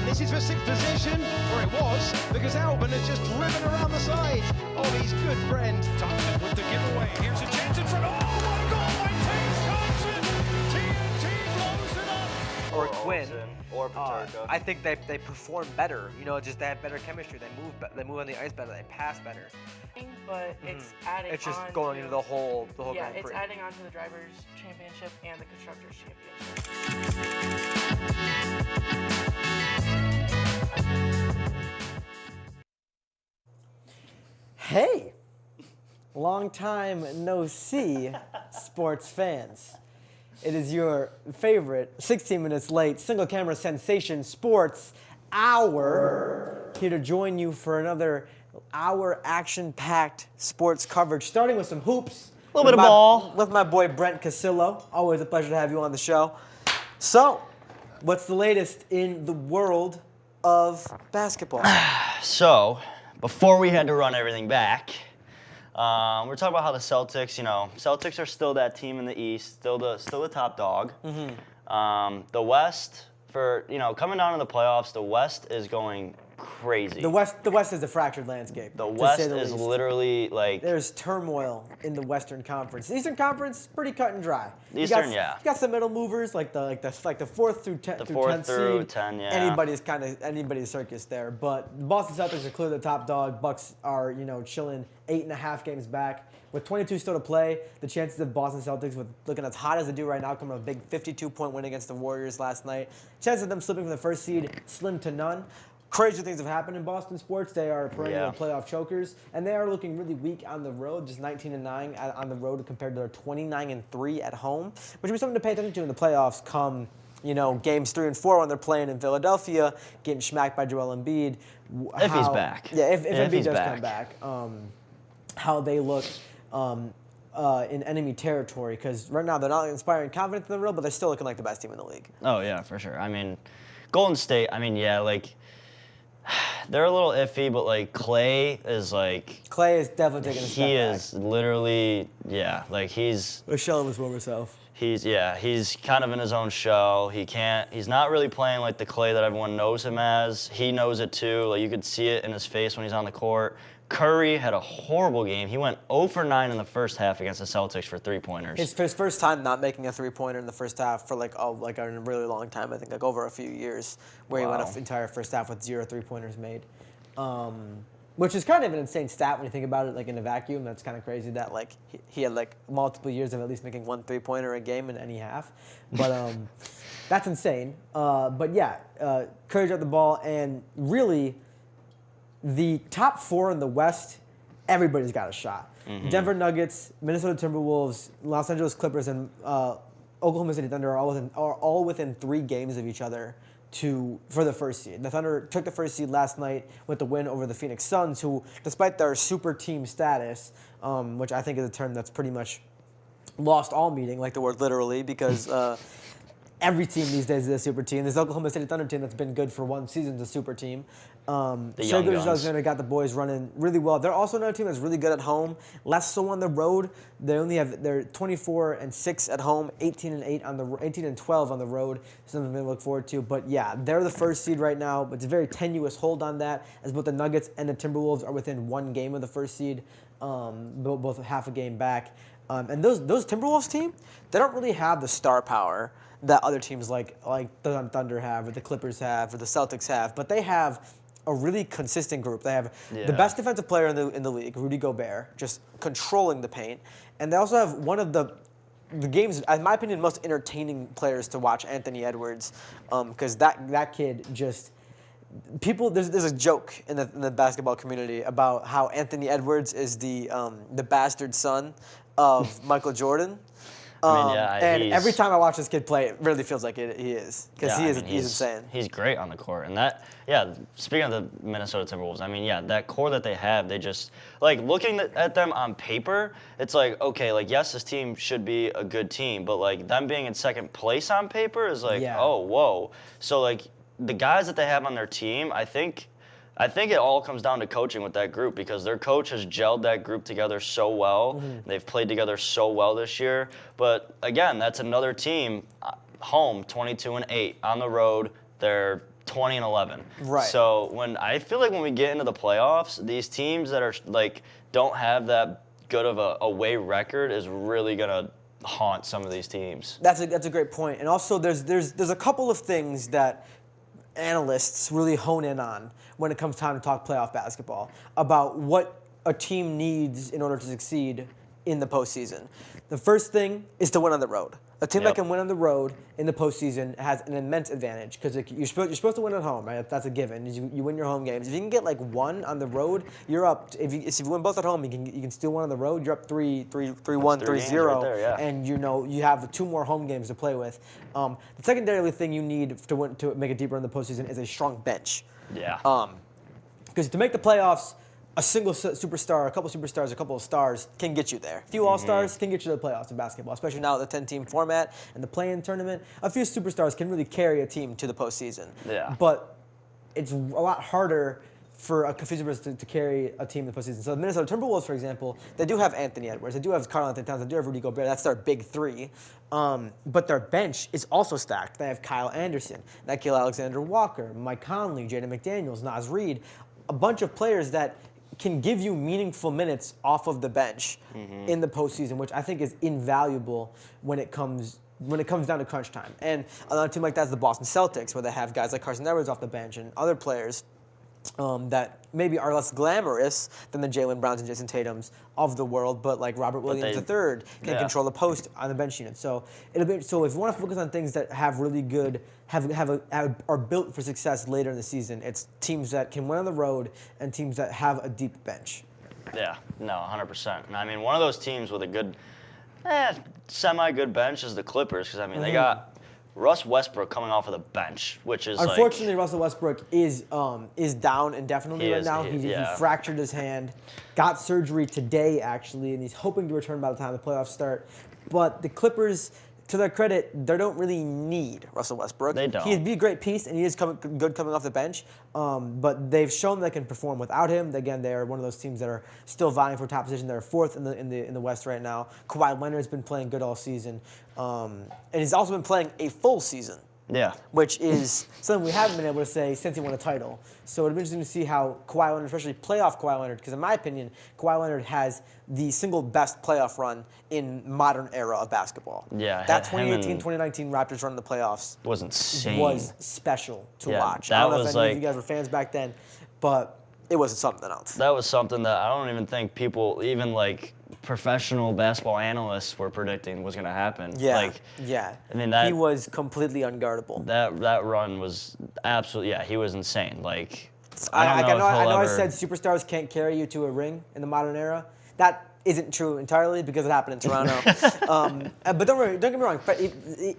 And this is for 6th position, or it was, because Albon has just driven around the side of his good friend. Thompson with the giveaway. Here's a chance in front. Oh, what a goal by Taze Thompson! TNT blows it up. Or Quinn. Or Paterka. I think they perform better. You know, just they have better chemistry. They move on the ice better. They pass better. But it's adding. It's just on going to, into the whole. Yeah, Grand it's Prix. adding on to the drivers' championship and the constructors' championship. Hey, long time no see, sports fans. It is your favorite 16 minutes late single camera sensation sports hour, here to join you for another hour action-packed sports coverage, starting with some hoops. A little bit of ball. With my boy Brent Casillo. Always a pleasure to have you on the show. So, what's the latest in the world of basketball? So, before we had to run everything back, we're talking about how the Celtics, Celtics are still that team in the East, still the top dog. The West, coming down to the playoffs, the West is going crazy. The West is a fractured landscape. The West is literally like... There's turmoil in the Western Conference. The Eastern Conference, pretty cut and dry. Eastern, you got some middle movers, like the 4th through 10th seed. Anybody's circus there. But the Boston Celtics are clearly the top dog. Bucks are, chilling 8.5 games back. With 22 still to play, the chances of Boston Celtics, with looking as hot as they do right now, coming off a big 52-point win against the Warriors last night, chances of them slipping from the first seed, slim to none. Crazy things have happened in Boston sports. They are perennial playoff chokers, and they are looking really weak on the road, just 19-9 on the road compared to their 29-3 at home, which will be something to pay attention to in the playoffs come, games 3 and 4 when they're playing in Philadelphia, getting smacked by Joel Embiid. If he's back. Yeah, if Embiid does come back. How they look in enemy territory, because right now they're not inspiring confidence in the road, but they're still looking like the best team in the league. Oh, yeah, for sure. I mean, Golden State, they're a little iffy, but Clay is Clay is definitely taking a step back. He is literally, he's... A shell of his former self. He's kind of in his own shell. He's not really playing like the Clay that everyone knows him as. He knows it too. You could see it in his face when he's on the court. Curry had a horrible game. He went 0 for 9 in the first half against the Celtics for 3-pointers. His first time not making a 3-pointer in the first half for a really long time. I think over a few years, where he went an entire first half with 0 3-pointers made, which is kind of an insane stat when you think about it. In a vacuum, that's kind of crazy that he had multiple years of at least making 1 3-pointer a game in any half. But that's insane. But yeah, Curry dropped the ball, and really, the top 4 in the West, everybody's got a shot. Denver Nuggets, Minnesota Timberwolves, Los Angeles Clippers, and Oklahoma City Thunder are all within 3 games of each other for the first seed. The Thunder took the first seed last night with the win over the Phoenix Suns, who, despite their super team status, which I think is a term that's pretty much lost all meaning, like the word literally, because every team these days is a super team. This Oklahoma City Thunder team that's been good for one season is a super team. Shai Gilgeous-Alexander got the boys running really well. They're also another team that's really good at home, less so on the road. They're 24-6 at home, 18-12 on the road. Something to look forward to. But yeah, they're the first seed right now. But it's a very tenuous hold on that, as both the Nuggets and the Timberwolves are within 1 game of the first seed, both half a game back. And those Timberwolves team, they don't really have the star power that other teams like the Thunder have, or the Clippers have, or the Celtics have, but they have a really consistent group. They have the best defensive player in the league, Rudy Gobert, just controlling the paint, and they also have one of the game's, in my opinion, most entertaining players to watch, Anthony Edwards, because that kid just. There's a joke in the basketball community about how Anthony Edwards is the bastard son of Michael Jordan. And every time I watch this kid play, it really feels like he is, because he's insane. He's great on the court, and speaking of the Minnesota Timberwolves, that core that they have, they just looking at them on paper, it's okay, yes, this team should be a good team, but them being in second place on paper is oh whoa. So the guys that they have on their team, I think it all comes down to coaching with that group, because their coach has gelled that group together so well. They've played together so well this year. But again, that's another team, home 22-8, on the road they're 20 and 11. Right. So I feel like when we get into the playoffs, these teams that are like don't have that good of a away record is really gonna haunt some of these teams. That's a great point. And also, there's a couple of things that analysts really hone in on when it comes time to talk playoff basketball about what a team needs in order to succeed in the postseason. The first thing is to win on the road. A team that can win on the road in the postseason has an immense advantage because you're supposed to win at home, right? That's a given. You win your home games. If you can get like one on the road, you're up. If you win both at home, you can still win on the road. You're up 3-1, 3-0, right there, and you have 2 more home games to play with. The secondarily thing you need to make it deeper in the postseason is a strong bench. Yeah. Because to make the playoffs, a single superstar, a couple superstars, a couple of stars can get you there. A few all-stars can get you to the playoffs in basketball, especially now with the 10-team format and the play-in tournament. A few superstars can really carry a team to the postseason. Yeah. But it's a lot harder for a few superstars to carry a team in the postseason. So the Minnesota Timberwolves, for example, they do have Anthony Edwards, they do have Karl-Anthony Towns, they do have Rudy Gobert. That's their big 3. But their bench is also stacked. They have Kyle Anderson, Nickeil Alexander-Walker, Mike Conley, Jaden McDaniels, Naz Reid, a bunch of players that can give you meaningful minutes off of the bench in the postseason, which I think is invaluable when it comes down to crunch time. And another team like that is the Boston Celtics, where they have guys like Carson Edwards off the bench and other players that maybe are less glamorous than the Jaylen Browns and Jason Tatums of the world, but like Robert Williams III can control the post on the bench unit. So if you want to focus on things that have really good, are built for success later in the season, it's teams that can win on the road and teams that have a deep bench. Yeah, no, 100%. And I mean, one of those teams with a good, semi-good bench is the Clippers, because I mean, they got Russ Westbrook coming off of the bench, which is unfortunately, Russell Westbrook is down indefinitely right now. He fractured his hand, got surgery today actually, and he's hoping to return by the time the playoffs start. But the Clippers, to their credit, they don't really need Russell Westbrook. They don't. He'd be a great piece, and he is good coming off the bench. But they've shown they can perform without him. Again, they are one of those teams that are still vying for top position. They're 4th in the West right now. Kawhi Leonard's been playing good all season, and he's also been playing a full season. Yeah. Which is something we haven't been able to say since he won a title. So it'll be interesting to see how Kawhi Leonard, especially playoff Kawhi Leonard, because in my opinion, Kawhi Leonard has the single best playoff run in modern era of basketball. Yeah. That 2018-2019 Raptors run in the playoffs was insane. Was special to watch. That I don't know was if any of you guys were fans back then, but it was something else. That was something that I don't even think people, even like professional basketball analysts, were predicting was going to happen. Yeah, I mean, he was completely unguardable. That run was absolutely, he was insane. Like, I know I said superstars can't carry you to a ring in the modern era. That isn't true entirely because it happened in Toronto. But don't get me wrong.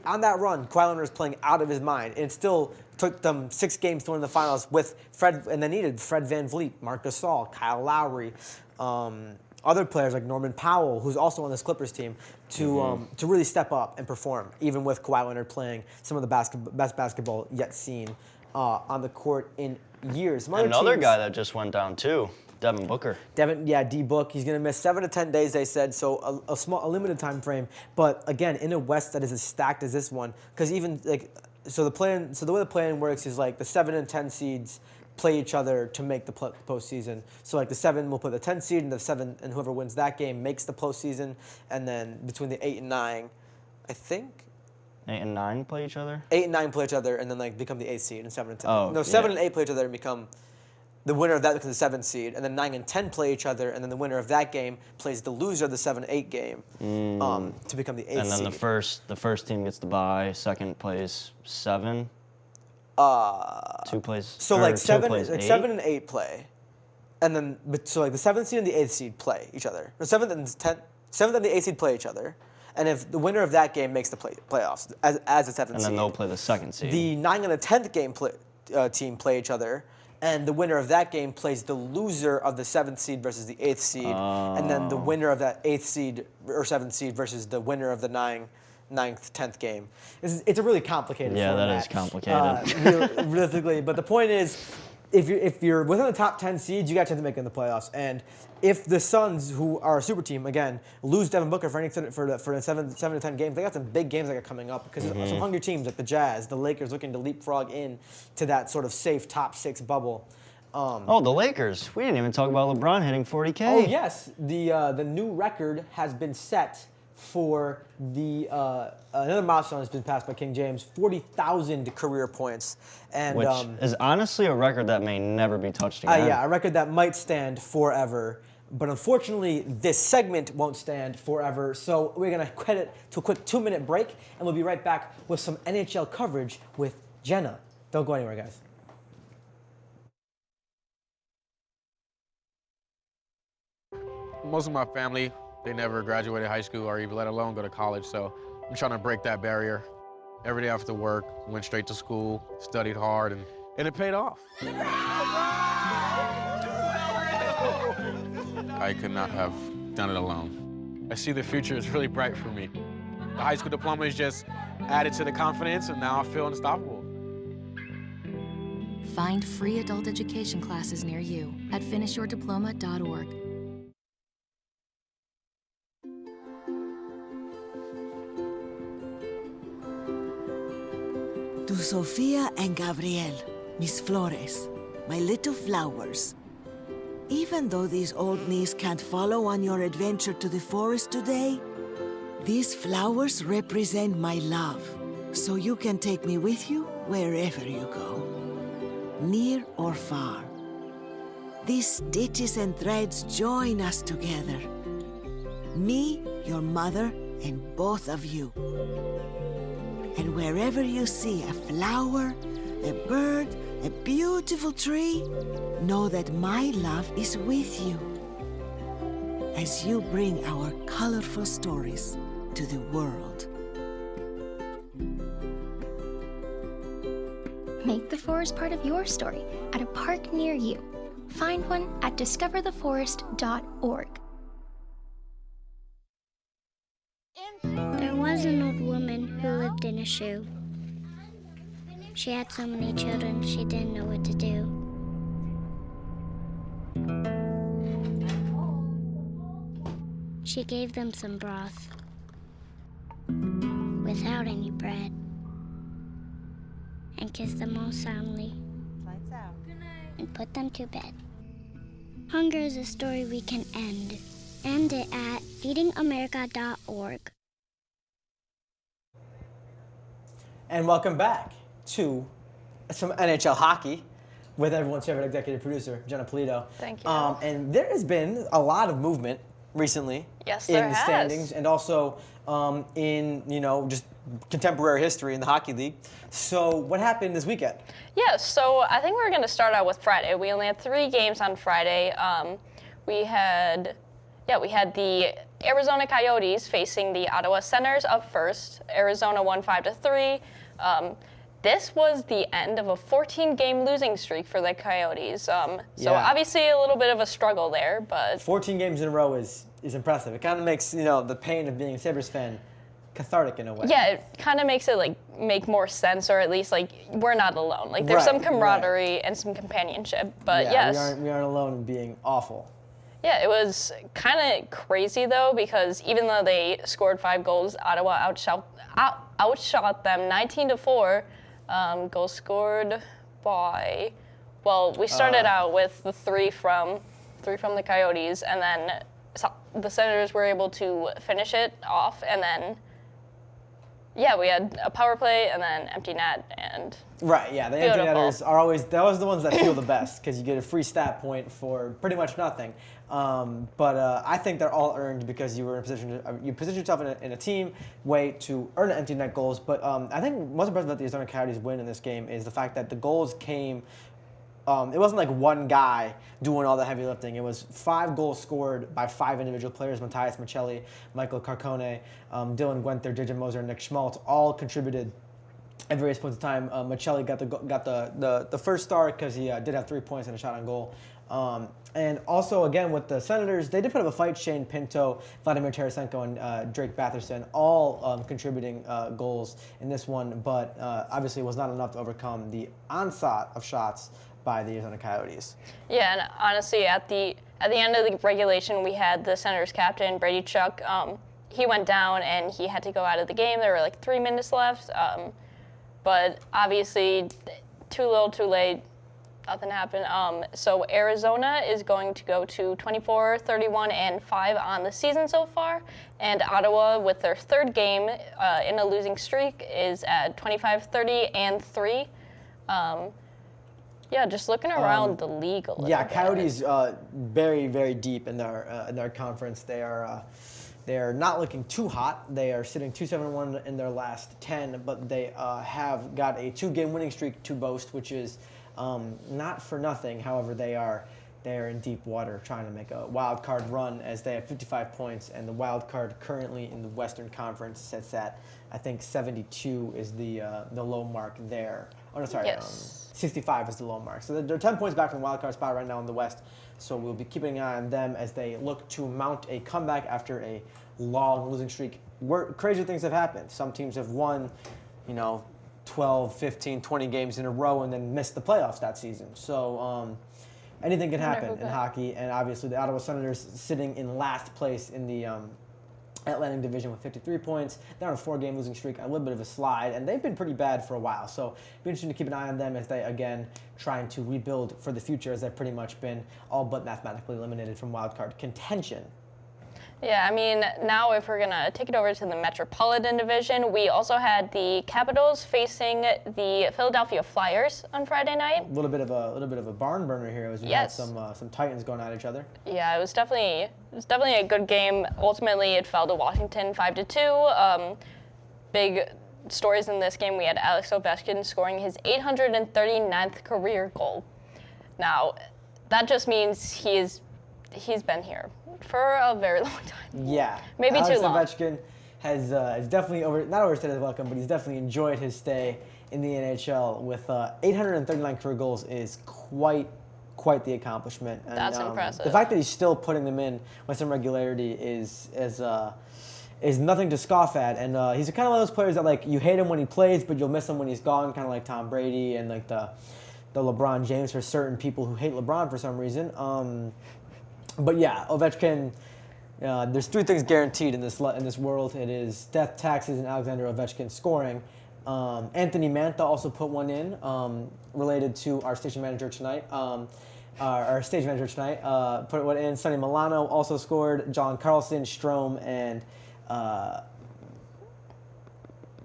On that run, Kawhi Leonard was playing out of his mind, and it still took them 6 games to win the finals with Fred, and they needed Fred VanVleet, Marc Gasol, Kyle Lowry, other players like Norman Powell, who's also on this Clippers team, to really step up and perform, even with Kawhi Leonard playing some of the best basketball yet seen on the court in years. Another guy that just went down too, Devin Booker. D-Book. He's going to miss 7 to 10 days, they said, so a limited time frame. But again, in a West that is as stacked as this one, because even like the way the play-in works is like the 7 and 10 seeds play each other to make the postseason. So like the 7 will play the 10 seed, and the 7 and whoever wins that game makes the postseason. And then between the 8 and 9, I think. 8 and 9 play each other? 8 and 9 play each other, and then like become the 8th seed, and 7 and 10. Oh, no, 7 and 8 play each other and become the winner of that becomes the 7th seed, and then 9 and 10 play each other, and then the winner of that game plays the loser of the 7-8 game to become the 8th seed. And then the first team gets the bye, second plays 7. 2 plays. So like 7 and 8 play, and then so like the 7th seed and the 8th seed play each other. The 7th and the 8th seed play each other, and if the winner of that game makes the playoffs as the 7th seed, and then they'll play the 2nd seed. The 9 and the 10th game team play each other. And the winner of that game plays the loser of the 7th seed versus the 8th seed, and then the winner of that 8th seed or 7th seed versus the winner of the 9th, 10th game. It's a really complicated format. That is complicated. Realistically, but the point is, if you're within the top 10 seeds, you got a chance to make it in the playoffs. And if the Suns, who are a super team, again, lose Devin Booker for the 7 to 10 games, they got some big games that are coming up because some hungry teams like the Jazz, the Lakers looking to leapfrog in to that sort of safe top 6 bubble. Oh, the Lakers. We didn't even talk about LeBron hitting 40K. Oh, yes. The new record has been set for the another milestone has been passed by King James, 40,000 career points. And, which is honestly a record that may never be touched again. yeah, a record that might stand forever. But unfortunately, this segment won't stand forever. So we're going to cut it to a quick 2-minute break, and we'll be right back with some NHL coverage with Jenna. Don't go anywhere, guys. Most of my family, they never graduated high school or even let alone go to college, so I'm trying to break that barrier. Every day after work, went straight to school, studied hard, and it paid off. I could not have done it alone. I see the future is really bright for me. The high school diploma is just added to the confidence, and now I feel unstoppable. Find free adult education classes near you at finishyourdiploma.org. To Sofia and Gabriel, Miss Flores, my little flowers. Even though these old knees can't follow on your adventure to the forest today, these flowers represent my love, so you can take me with you wherever you go, near or far. These stitches and threads join us together. Me, your mother, and both of you. And wherever you see a flower, a bird, a beautiful tree, know that my love is with you as you bring our colorful stories to the world. Make the forest part of your story at a park near you. Find one at discovertheforest.org. There was an old woman who lived in a shoe. She had so many children, she didn't know what to do. She gave them some broth without any bread and kissed them all soundly. Lights out. Good night. And put them to bed. Hunger is a story we can end. End it at feedingamerica.org. And welcome back to some NHL hockey with everyone's favorite executive producer, Jenna Polito. Thank you. And there has been a lot of movement recently Yes, in there the has. standings and also in, just contemporary history in the hockey league. So what happened this weekend? Yeah, so I think we're going to start out with Friday. We only had 3 games on Friday. We had the Arizona Coyotes facing the Ottawa Senators up first. Arizona won 5-3. This was the end of a 14-game losing streak for the Coyotes. So obviously a little bit of a struggle there, but 14 games in a row is impressive. It kind of makes, the pain of being a Sabres fan cathartic in a way. yeah, it kind of makes it make more sense, or at least we're not alone. There's some camaraderie and some companionship. But yes, we aren't alone in being awful. Yeah, it was kind of crazy though, because even though they scored 5 goals, Ottawa outshot them 19-4. Goals scored by, we started out with the 3 from the Coyotes, and then the Senators were able to finish it off, and then we had a power play and then empty net and. Right, yeah, the empty netters are always the ones that feel the best because you get a free stat point for pretty much nothing. But I think they're all earned because you were in a position you position yourself in a team way to earn empty net goals. But I think most impressive about the Arizona Coyotes win in this game is the fact that the goals came. It wasn't like one guy doing all the heavy lifting. It was 5 goals scored by 5 individual players: Matthias Michelli, Michael Carcone, Dylan Guenther, JJ Moser, and Nick Schmaltz all contributed at various points of time. Michelli got the first star because he did have 3 points and a shot on goal. And also, again, with the Senators, they did put up a fight. Shane Pinto, Vladimir Tarasenko, and Drake Batherson all contributing goals in this one, but obviously it was not enough to overcome the onslaught of shots by the Arizona Coyotes. Yeah, and honestly, at the end of the regulation, we had the Senators captain, Brady Chuck. He went down and he had to go out of the game. There were like 3 minutes left, but obviously, too little, too late. Nothing happened. So Arizona is going to go to 24, 31, and 5 on the season so far. And Ottawa, with their 3rd game in a losing streak, is at 25, 30, and 3. Yeah, just looking around the league a little bit. Coyotes very, very deep in their conference. They are not looking too hot. They are sitting 2-7-1 in their last 10, but they have got a 2-game winning streak to boast, which is not for nothing. However, they are in deep water trying to make a wild card run, as they have 55 points, and the wild card currently in the Western Conference sits at, I think, 72 is the low mark there. Oh no, sorry, Yes. 65 is the low mark. So they're 10 points back from the wild card spot right now in the West. So we'll be keeping an eye on them as they look to mount a comeback after a long losing streak. Crazy things have happened. Some teams have won, 12, 15, 20 games in a row and then missed the playoffs that season. So anything can happen in hockey. And obviously the Ottawa Senators sitting in last place in the Atlantic Division with 53 points. They're on a 4-game losing streak, a little bit of a slide, and they've been pretty bad for a while. So it'll be interesting to keep an eye on them as they, again, trying to rebuild for the future, as they've pretty much been all but mathematically eliminated from wildcard contention. Yeah, I mean, now if we're going to take it over to the Metropolitan Division, we also had the Capitals facing the Philadelphia Flyers on Friday night. A little bit of a barn burner here, as we had some Titans going at each other. Yeah, it was definitely a good game. Ultimately, it fell to Washington 5-2. Big stories in this game. We had Alex Ovechkin scoring his 839th career goal. Now, that just means he's been here for a very long time. Yeah. Maybe Alex too long. Ovechkin has definitely not overstayed his welcome, but he's definitely enjoyed his stay in the NHL. With 839 career goals is quite the accomplishment. And, That's impressive. The fact that he's still putting them in with some regularity is nothing to scoff at. And he's kind of one of those players that, like, you hate him when he plays, but you'll miss him when he's gone, kind of like Tom Brady and like the LeBron James for certain people who hate LeBron for some reason. But yeah, Ovechkin, there's 3 things guaranteed in this world. It is death, taxes, and Alexander Ovechkin scoring. Anthony Mantha also put one in related to our station manager tonight. Our stage manager tonight put one in. Sonny Milano also scored. John Carlson, Strome, and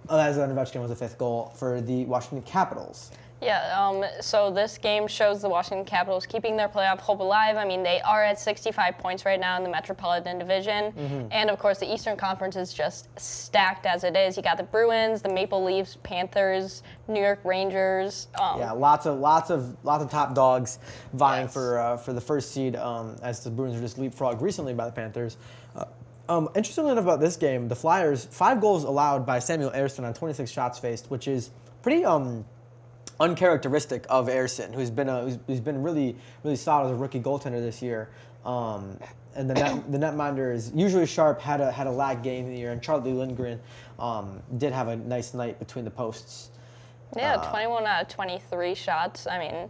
Alexander Ovechkin was the 5th goal for the Washington Capitals. Yeah, so this game shows the Washington Capitals keeping their playoff hope alive. I mean, they are at 65 points right now in the Metropolitan Division. Mm-hmm. And, of course, the Eastern Conference is just stacked as it is. You got the Bruins, the Maple Leafs, Panthers, New York Rangers. Yeah, lots of top dogs vying for the first seed as the Bruins were just leapfrogged recently by the Panthers. Interestingly enough about this game, the Flyers, 5 goals allowed by Samuel Ersson on 26 shots faced, which is pretty uncharacteristic of Ersson, who's been really solid as a rookie goaltender this year. And the netminder is usually sharp. Had a lag game in the year, and Charlie Lindgren did have a nice night between the posts. Yeah, 21 out of 23 shots. I mean,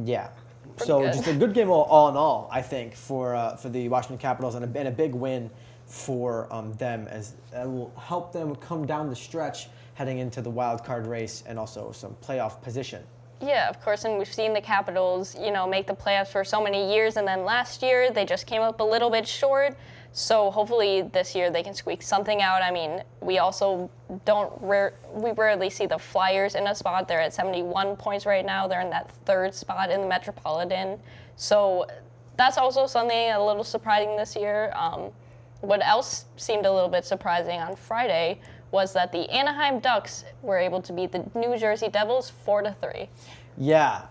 yeah. So just a good game all in all, I think, for the Washington Capitals, and a big win for them, as it will help them come down the stretch heading into the wild card race and also some playoff position. Yeah, of course, and we've seen the Capitals, make the playoffs for so many years, and then last year they just came up a little bit short. So hopefully this year they can squeak something out. I mean, we also we rarely see the Flyers in a spot. They're at 71 points right now. They're in that 3rd spot in the Metropolitan. So that's also something a little surprising this year. What else seemed a little bit surprising on Friday was that the Anaheim Ducks were able to beat the New Jersey Devils 4-3. Yeah,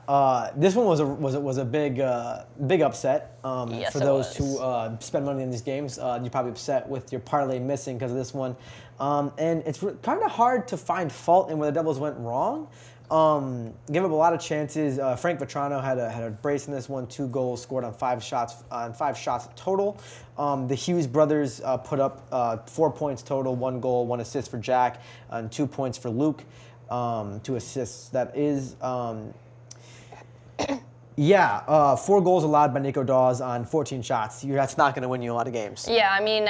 this one was a big upset. Yes, for it those was. who spend money in these games, you're probably upset with your parlay missing because of this one. And it's kind of hard to find fault in where the Devils went wrong. Give up a lot of chances. Frank Vetrano had a brace in this one. 2 goals scored on 5 shots total. The Hughes brothers put up 4 points total, 1 goal, 1 assist for Jack, and 2 points for Luke. 2 assists. That is, 4 goals allowed by Nico Dawes on 14 shots. That's not going to win you a lot of games. Yeah, I mean,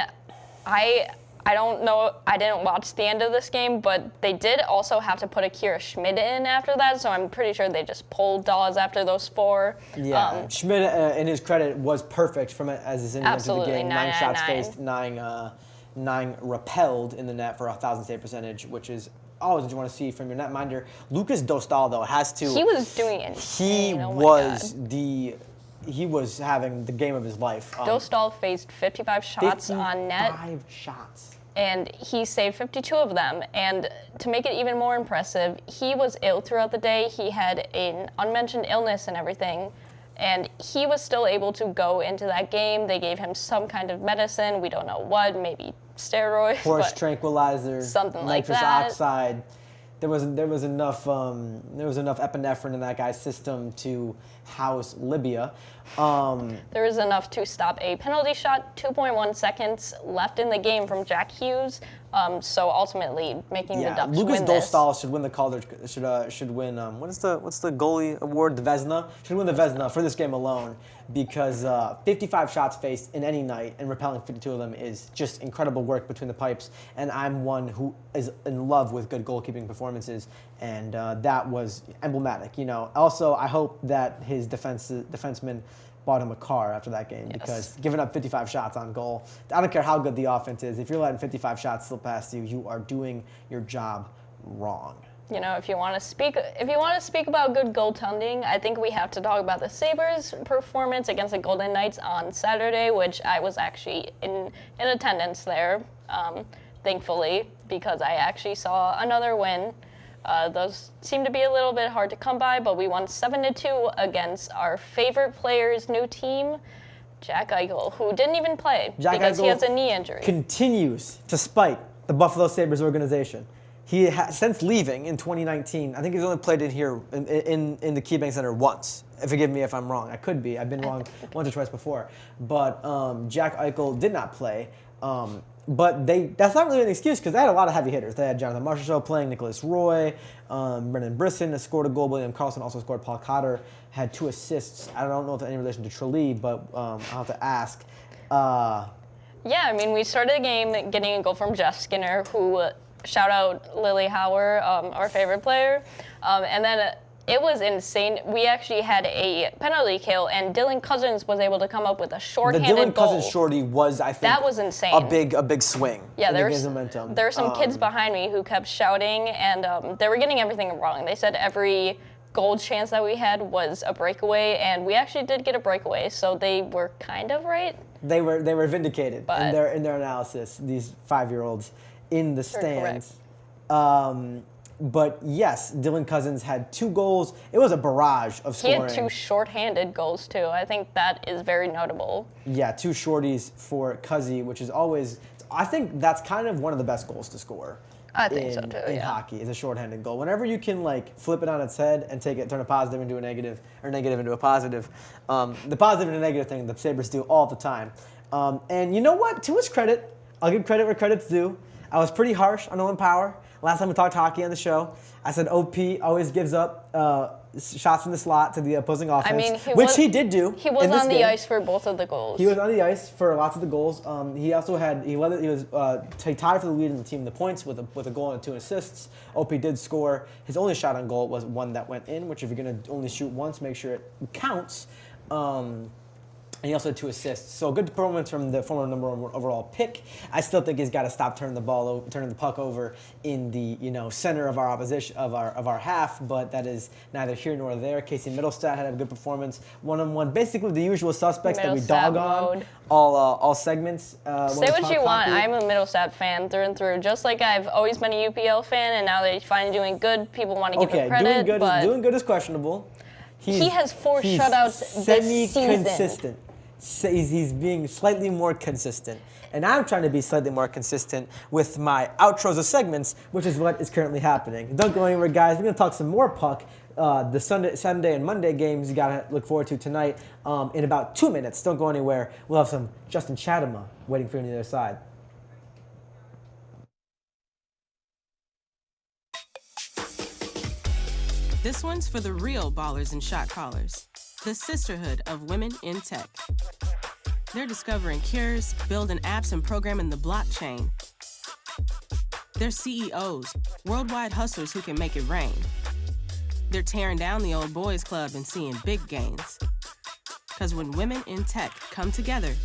I don't know. I didn't watch the end of this game, but they did also have to put Akira Schmid in after that, so I'm pretty sure they just pulled Dawes after those 4. Yeah, Schmid, in his credit, was perfect from as his into the game. 9 shots faced, 9 repelled in the net for a 1,000 save percentage, which is always what you want to see from your netminder. Lucas Dostal, though, has to. He was doing insane. He was having the game of his life. Dostal faced 55 shots on net. 55 shots. And he saved 52 of them. And to make it even more impressive, he was ill throughout the day. He had an unmentioned illness and everything. And he was still able to go into that game. They gave him some kind of medicine. We don't know what, maybe steroids. Horse tranquilizer. Something like nitrous that. oxide. There was enough epinephrine in that guy's system to house Libya. There was enough to stop a penalty shot, 2.1 seconds left in the game from Jack Hughes. So ultimately making the Ducks Lucas win this. Dostal should win the Calder. Should win. What's the goalie award? The Vezina. Should win the Vezina for this game alone because 55 shots faced in any night and repelling 52 of them is just incredible work between the pipes. And I'm one who is in love with good goalkeeping performances, and that was emblematic. Also, I hope that his defenseman bought him a car after that game because giving up 55 shots on goal, I don't care how good the offense is, if you're letting 55 shots slip past you, you are doing your job wrong. If you want to speak about good goaltending, I think we have to talk about the Sabres' performance against the Golden Knights on Saturday, which I was actually in attendance there, thankfully, because I actually saw another win. Those seem to be a little bit hard to come by, but we won 7-2 against our favorite player's new team, Jack Eichel, who didn't even play because he has a knee injury. Continues to spite the Buffalo Sabres organization. He since leaving in 2019, I think he's only played in here in the KeyBank Center once. Forgive me if I'm wrong. I could be. I've been wrong once or twice before. But Jack Eichel did not play. But that's not really an excuse because they had a lot of heavy hitters. They had Jonathan Marchessault playing, Nicholas Roy, Brendan Brisson has scored a goal, William Karlsson also scored, Paul Cotter had 2 assists. I don't know if any relation to Trelea, but I'll have to ask. Yeah, I mean, we started the game getting a goal from Jeff Skinner, who, shout out Lily Hauer, our favorite player. And then it was insane. We actually had a penalty kill, and Dylan Cousins was able to come up with a shorthanded goal. The Dylan Cousins shorty was, I think, that was insane. A big swing. Yeah, there momentum. were some kids behind me who kept shouting, and they were getting everything wrong. They said every goal chance that we had was a breakaway, and we actually did get a breakaway, so they were kind of right. They were vindicated in their analysis. These 5-year-olds in the stands. But yes, Dylan Cousins had 2 goals. It was a barrage of scoring. He had 2 shorthanded goals too. I think that is very notable. Yeah, 2 shorties for Cuzzy, which is always, I think that's kind of one of the best goals to score. I think so too. In hockey, is a shorthanded goal. Whenever you can flip it on its head and turn a positive into a negative, or negative into a positive. The positive and the negative thing the Sabres do all the time. And you know what? To his credit, I'll give credit where credit's due. I was pretty harsh on Owen Power. Last time we talked hockey on the show, I said OP always gives up shots in the slot to the opposing offense, I mean, he did do. He was on the ice for both of the goals. He was on the ice for lots of the goals. He also had he tied for the lead in the team in the points with a goal and 2 assists. OP did score. His only shot on goal was one that went in, which if you're gonna only shoot once, make sure it counts. And he also had 2 assists. So good performance from the former #1 overall pick. I still think he's got to stop turning the puck over in the center of our opposition of our half. But that is neither here nor there. Casey Middlestat had a good performance, 1-on-1. Basically the usual suspects that we dog on all segments. Say what you want. I'm a Middlestat fan through and through. Just like I've always been a UPL fan, and now they're finally doing good. People want to give him credit. Doing good is questionable. He has 4 shutouts this season. Semi-consistent. He's being slightly more consistent. And I'm trying to be slightly more consistent with my outros of segments, which is what is currently happening. Don't go anywhere, guys. We're going to talk some more puck. The Sunday and Monday games you got to look forward to tonight in about 2 minutes. Don't go anywhere. We'll have some Justin Chatema waiting for you on the other side. This one's for the real ballers and shot callers, the sisterhood of women in tech. They're discovering cures, building apps, and programming the blockchain. They're CEOs, worldwide hustlers who can make it rain. They're tearing down the old boys club and seeing big gains. Because when women in tech come together,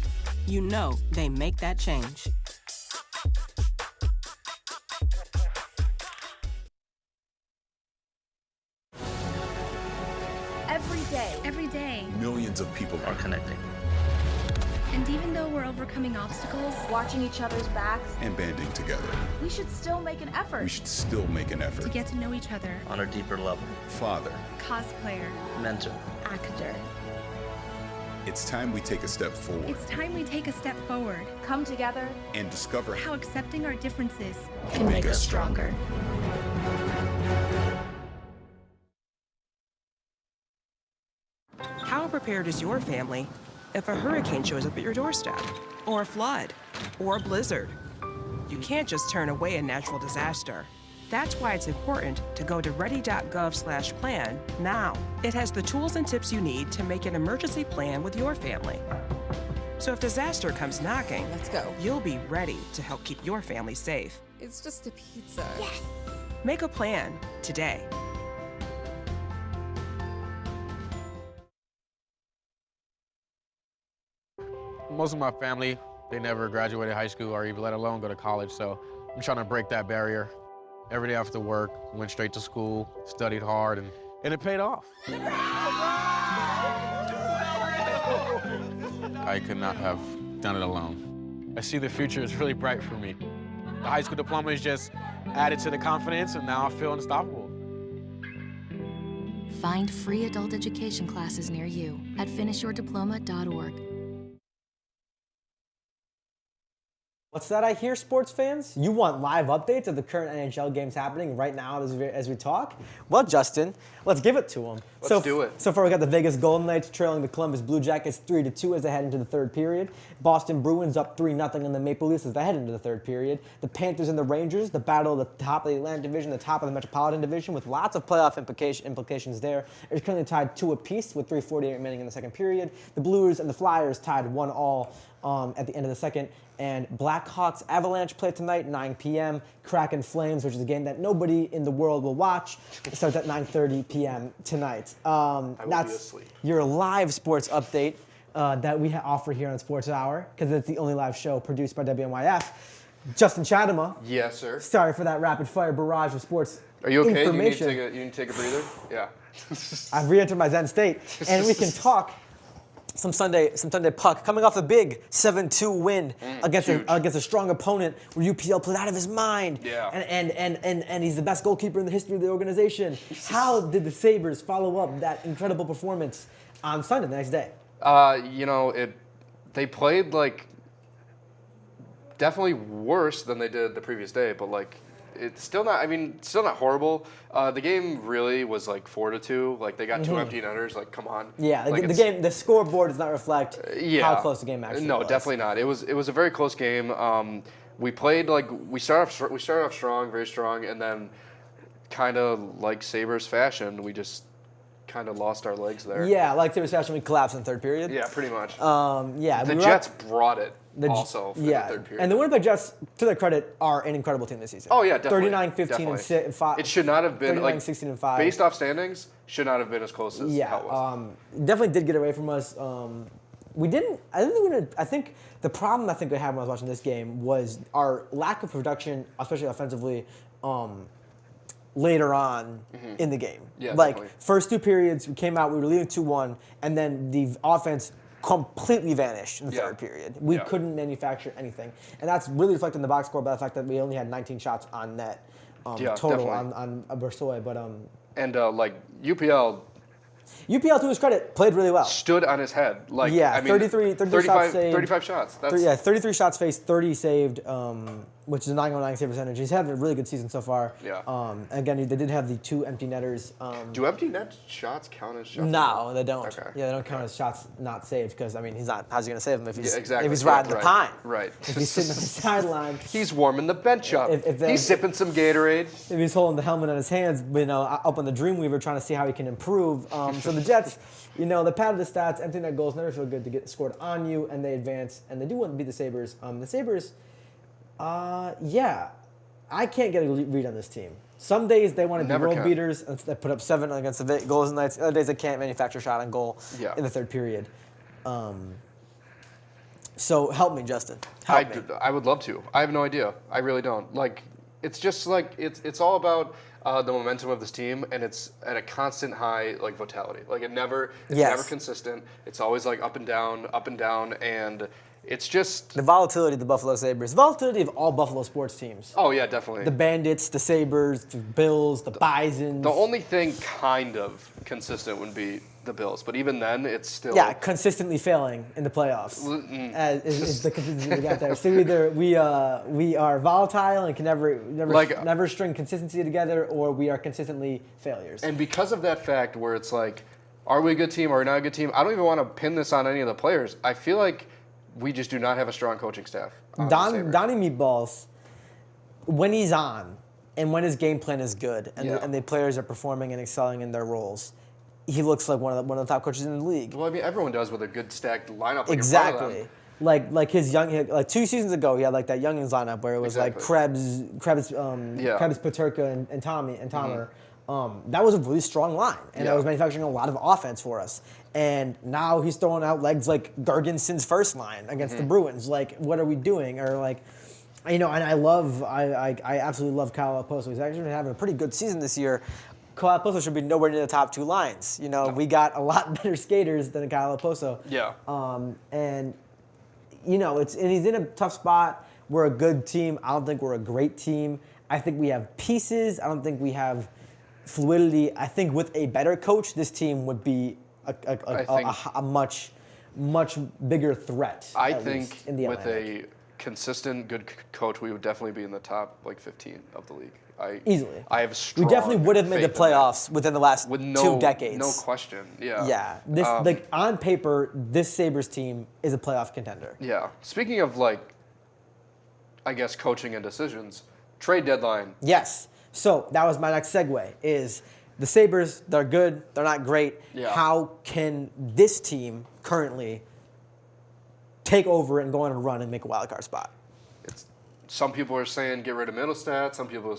you know they make that change. Every day, millions of people are connecting. And even though we're overcoming obstacles, watching each other's backs, and banding together, we should still make an effort. We should still make an effort to get to know each other on a deeper level. Father, cosplayer, mentor, actor. It's time we take a step forward. It's time we take a step forward. Come together and discover how accepting our differences can make us stronger. How prepared is your family if a hurricane shows up at your doorstep, or a flood, or a blizzard? You can't just turn away a natural disaster. That's why it's important to go to ready.gov/plan now. It has the tools and tips you need to make an emergency plan with your family. So if disaster comes knocking, let's go. You'll be ready to help keep your family safe. It's just a pizza. Yes! Make a plan today. Most of my family, they never graduated high school or even let alone go to college, so I'm trying to break that barrier. Every day after work, went straight to school, studied hard, and it paid off. I could not have done it alone. I see the future is really bright for me. The high school diploma is just added to the confidence, and now I feel unstoppable. Find free adult education classes near you at finishyourdiploma.org. What's that I hear, sports fans? You want live updates of the current NHL games happening right now as we talk? Well, Justin, let's give it to them. Let's do it. So far, we got the Vegas Golden Knights trailing the Columbus Blue Jackets 3-2 as they head into the third period. Boston Bruins up 3-0 on the Maple Leafs as they head into the third period. The Panthers and the Rangers, the battle at the top of the Atlantic Division, the top of the Metropolitan Division, with lots of playoff implications there. It's currently tied 2 apiece with 3:48 remaining in the second period. The Blues and the Flyers tied 1-1 at the end of the second. And Blackhawks Avalanche play tonight, 9 p.m. Kraken Flames, which is a game that nobody in the world will watch. It starts at 9:30 p.m. tonight. That's your live sports update that we offer here on Sports Hour, because it's the only live show produced by WNYF. Justin Chatema. Yes, sir. Sorry for that rapid fire barrage of sports Are you okay? information. You need to take a breather? Yeah. I've re-entered my Zen state, and we can talk some Sunday puck, coming off a big 7-2 win against a strong opponent where UPL played out of his mind. Yeah. And he's the best goalkeeper in the history of the organization. How did the Sabres follow up that incredible performance on Sunday, the next day? They played definitely worse than they did the previous day, but it's still not. Still not horrible. The game really was 4-2. They got 2 empty netters. Come on. Yeah, the scoreboard does not reflect how close the game actually was. No, definitely not. It was a very close game. We played we started off strong, very strong, and then kind of like Sabres fashion, we just kind of lost our legs there. Yeah, like Sabres fashion, we collapsed in the third period. Yeah, pretty much. The Jets brought it. Also, for the third period. And the Winnipeg Jets, to their credit, are an incredible team this season. Oh yeah, definitely. 39-15 and 5. It should not have been 39-16 and 5. Based off standings, should not have been as close as how it was. Definitely did get away from us we didn't. I think the problem I think we had when I was watching this game was our lack of production, especially offensively, later on in the game. Yeah, like definitely. first 2 periods, we came out, we were leading 2-1, and then the offense completely vanished in the third period. We couldn't manufacture anything, and that's really reflected in the box score by the fact that we only had 19 shots on net total on Bersoy. But and like UPL to his credit, played really well. stood on his head. Like Yeah, I mean, 33 shots saved. 35 shots. That's 33 shots faced, 30 saved, which is a 909 save percentage. He's having a really good season so far. Yeah. Again, they did have the 2 empty netters. Do empty net shots count as shots? No, they don't. Okay. Yeah, they don't count as shots not saved because, I mean, he's not. How's he going to save them if he's, exactly. if he's riding the pine? Right. If he's sitting on the sideline. He's warming the bench up. He's sipping some Gatorade. If he's holding the helmet in his hands, up on the Dreamweaver trying to see how he can improve. So the Jets, they padded the stats. Empty net goals never feel good to get scored on you, and they advance, and they do want to beat the Sabres. The Sabres, I can't get a read on this team. Some days they want to be world beaters and they put up 7 against the Golden Knights. Other days they can't manufacture a shot on goal in the third period. So help me, Justin. Help me. I would love to. I have no idea. I really don't. Like, it's just like it's all about the momentum of this team, and it's at a constant high like vitality. Like it's never consistent. It's always like up and down, and it's just the volatility of the Buffalo Sabres, volatility of all Buffalo sports teams. Oh yeah, definitely. The Bandits, the Sabres, the Bills, the Bisons. The only thing kind of consistent would be the Bills, but even then, it's still consistently failing in the playoffs. Is the consistency we got there. So either we are volatile and can never string consistency together, or we are consistently failures. And because of that fact, where it's like, are we a good team? Are we not a good team? I don't even want to pin this on any of the players. I feel like we just do not have a strong coaching staff. Donnie Meatballs, when he's on, and when his game plan is good, and the players are performing and excelling in their roles, he looks like one of the top coaches in the league. Well, I mean, everyone does with a good stacked lineup. Exactly. Like his young, like 2 seasons ago, he had like that youngins lineup where it was like Krebs, Paterka, and Tommy and Tomer. That was a really strong line, and that was manufacturing a lot of offense for us. And now he's throwing out legs like Gergenson's first line against the Bruins. Like, what are we doing? Or like, and I absolutely love Kyle Okposo. He's actually been having a pretty good season this year. Kyle Okposo should be nowhere near the top 2 lines. We got a lot better skaters than Kyle Okposo. Yeah. And he's in a tough spot. We're a good team. I don't think we're a great team. I think we have pieces. I don't think we have fluidity. I think with a better coach, this team would be a much bigger threat. I think in the with Atlantic. a consistent good coach, we would definitely be in the top 15 of the league. Easily. I have strong We definitely would have made the faith in playoffs within the last with 2 decades. No question. Yeah. Yeah. This on paper, this Sabres team is a playoff contender. Yeah. Speaking of I guess coaching and decisions, trade deadline. Yes. So that was my next segue. Is the Sabres? They're good. They're not great. Yeah. How can this team currently take over and go on a run and make a wild card spot? Some people are saying get rid of Middlestat. Some people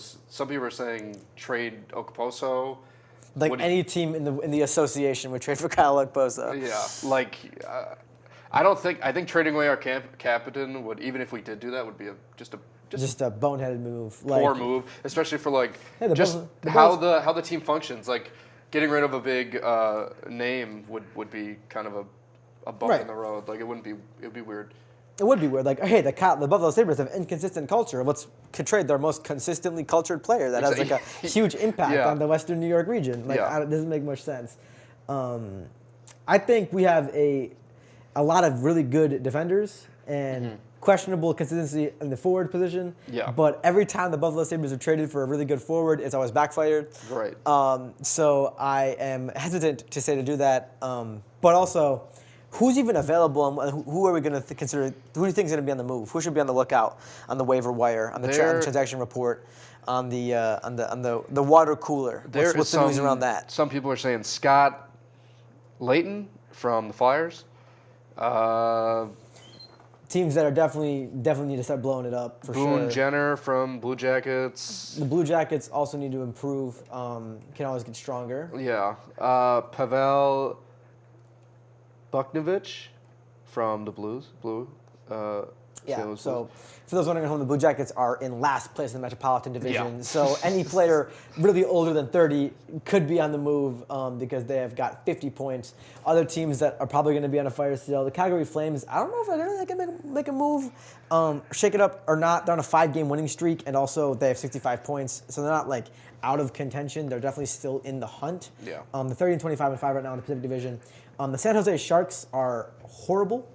are saying trade Okposo. Like any team in the association would trade for Kyle Okposo. Yeah, I think trading away our captain would, even if we did do that, would be just a boneheaded move. Poor move, especially for how the team functions. Like getting rid of a big name would be kind of a bump in the road. Like it would be weird. It would be weird. Like, hey, the Buffalo Sabres have inconsistent culture. Let's trade their most consistently cultured player that has like a huge impact on the Western New York region. Like, it doesn't make much sense. I think we have a lot of really good defenders and questionable consistency in the forward position. Yeah. But every time the Buffalo Sabres have traded for a really good forward, it's always backfired. Right. So I am hesitant to say to do that. But also, who's even available, and who are we going to consider? Who do you think is going to be on the move? Who should be on the lookout on the waiver wire, on the transaction report, on the water cooler? What's the news around that? Some people are saying Scott Layton from the Flyers. Teams that are definitely need to start blowing it up for sure. Boone Jenner from Blue Jackets. The Blue Jackets also need to improve. Can always get stronger. Yeah. Pavel Buchnevich from the Blue. Yeah, so for those wondering at home, the Blue Jackets are in last place in the Metropolitan Division. Yeah. So any player really older than 30 could be on the move because they have got 50 points. Other teams that are probably going to be on a fire still, the Calgary Flames, I don't know if they're going to make a move, shake it up or not. They're on a 5-game winning streak, and also they have 65 points. So they're not like out of contention. They're definitely still in the hunt. Yeah. The 30 and 25 and 5 right now in the Pacific Division. The San Jose Sharks are horrible.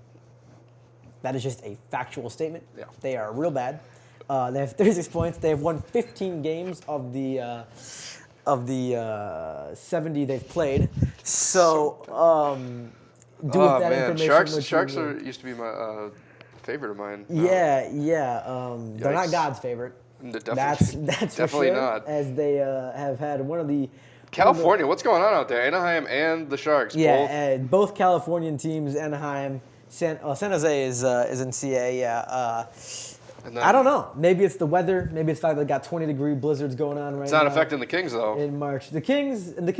That is just a factual statement. Yeah. They are real bad. They have 36 points. They have won 15 games of the 70 they've played. So, do with that information. Sharks used to be my favorite of mine. Yeah. They're not Yikes. God's favorite. Definitely, That's definitely for sure, not. As they have had one of the California, what's going on out there? Anaheim and the Sharks. Yeah, both Californian teams. Anaheim, San Jose is in CA. Yeah. And then, I don't know. Maybe it's the weather. Maybe it's the fact that they got 20-degree blizzards going on right now. it's not affecting the Kings though. In March, the Kings and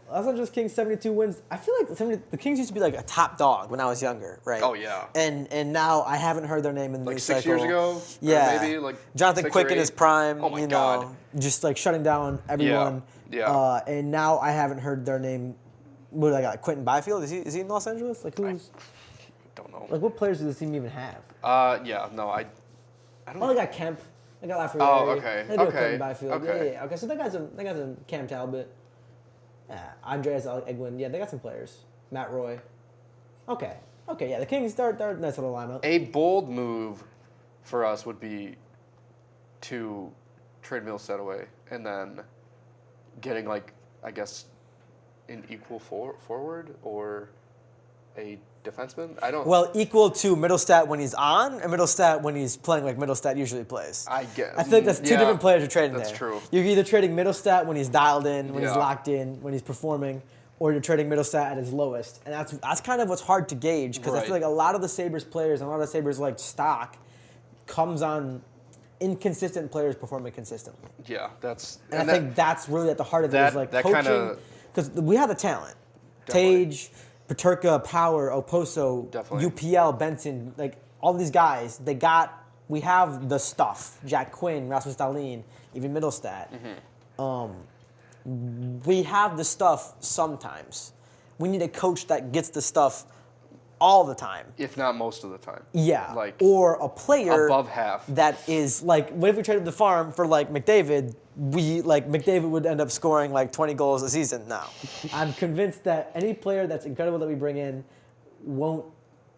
Los Angeles Kings 72 wins. I feel like the Kings used to be like a top dog when I was younger, right? Oh yeah. And now I haven't heard their name in the Like news 6 cycle. years ago. Yeah. Or maybe like Jonathan 6 Quick or in his 8. prime. Oh my God. Just like shutting down everyone. Yeah. And now I haven't heard their name. What do I got? Like Quentin Byfield? Is he in Los Angeles? Like who's? Don't know. Like what players does this team even have? Yeah. No, I don't. Oh, they got Kemp. They got Lafreniere. Oh, okay. They got Okay. Quentin Byfield. Okay. Yeah. Okay, so they got some Cam Talbot. Andreas Egwin. Yeah, they got some players. Matt Roy. Okay. Yeah, the Kings they're a nice little lineup. A bold move for us would be to trade Millsat away and then getting like I guess an equal forward or a defenseman. I don't. Well, equal to Middlestat when he's on, and Middlestat when he's playing like Middlestat usually plays. I guess. I think that's two different players you're trading that's there. true. You're either trading Middlestat when he's dialed in, when he's Yeah. locked in, when he's performing, or you're trading Middlestat at his lowest. And that's kind of what's hard to gauge because I feel like a lot of the Sabres players and a lot of the Sabres like stock comes on inconsistent players performing consistently. Yeah, that's. And I think that's really at the heart of it is like that coaching. kinda- Because we have the talent. Definitely. Tage, Peterka, Power, Oposo, Definitely. UPL, Benson, like all these guys, we have the stuff. Jack Quinn, Rasmus Dahlin, even Middlestat. We have the stuff sometimes. We need a coach that gets the stuff all the time. If not most of the time. Yeah. Like or a player above half. that is like, what if we traded the farm for like McDavid? McDavid would end up scoring like 20 goals a season now. I'm convinced that any player that's incredible that we bring in won't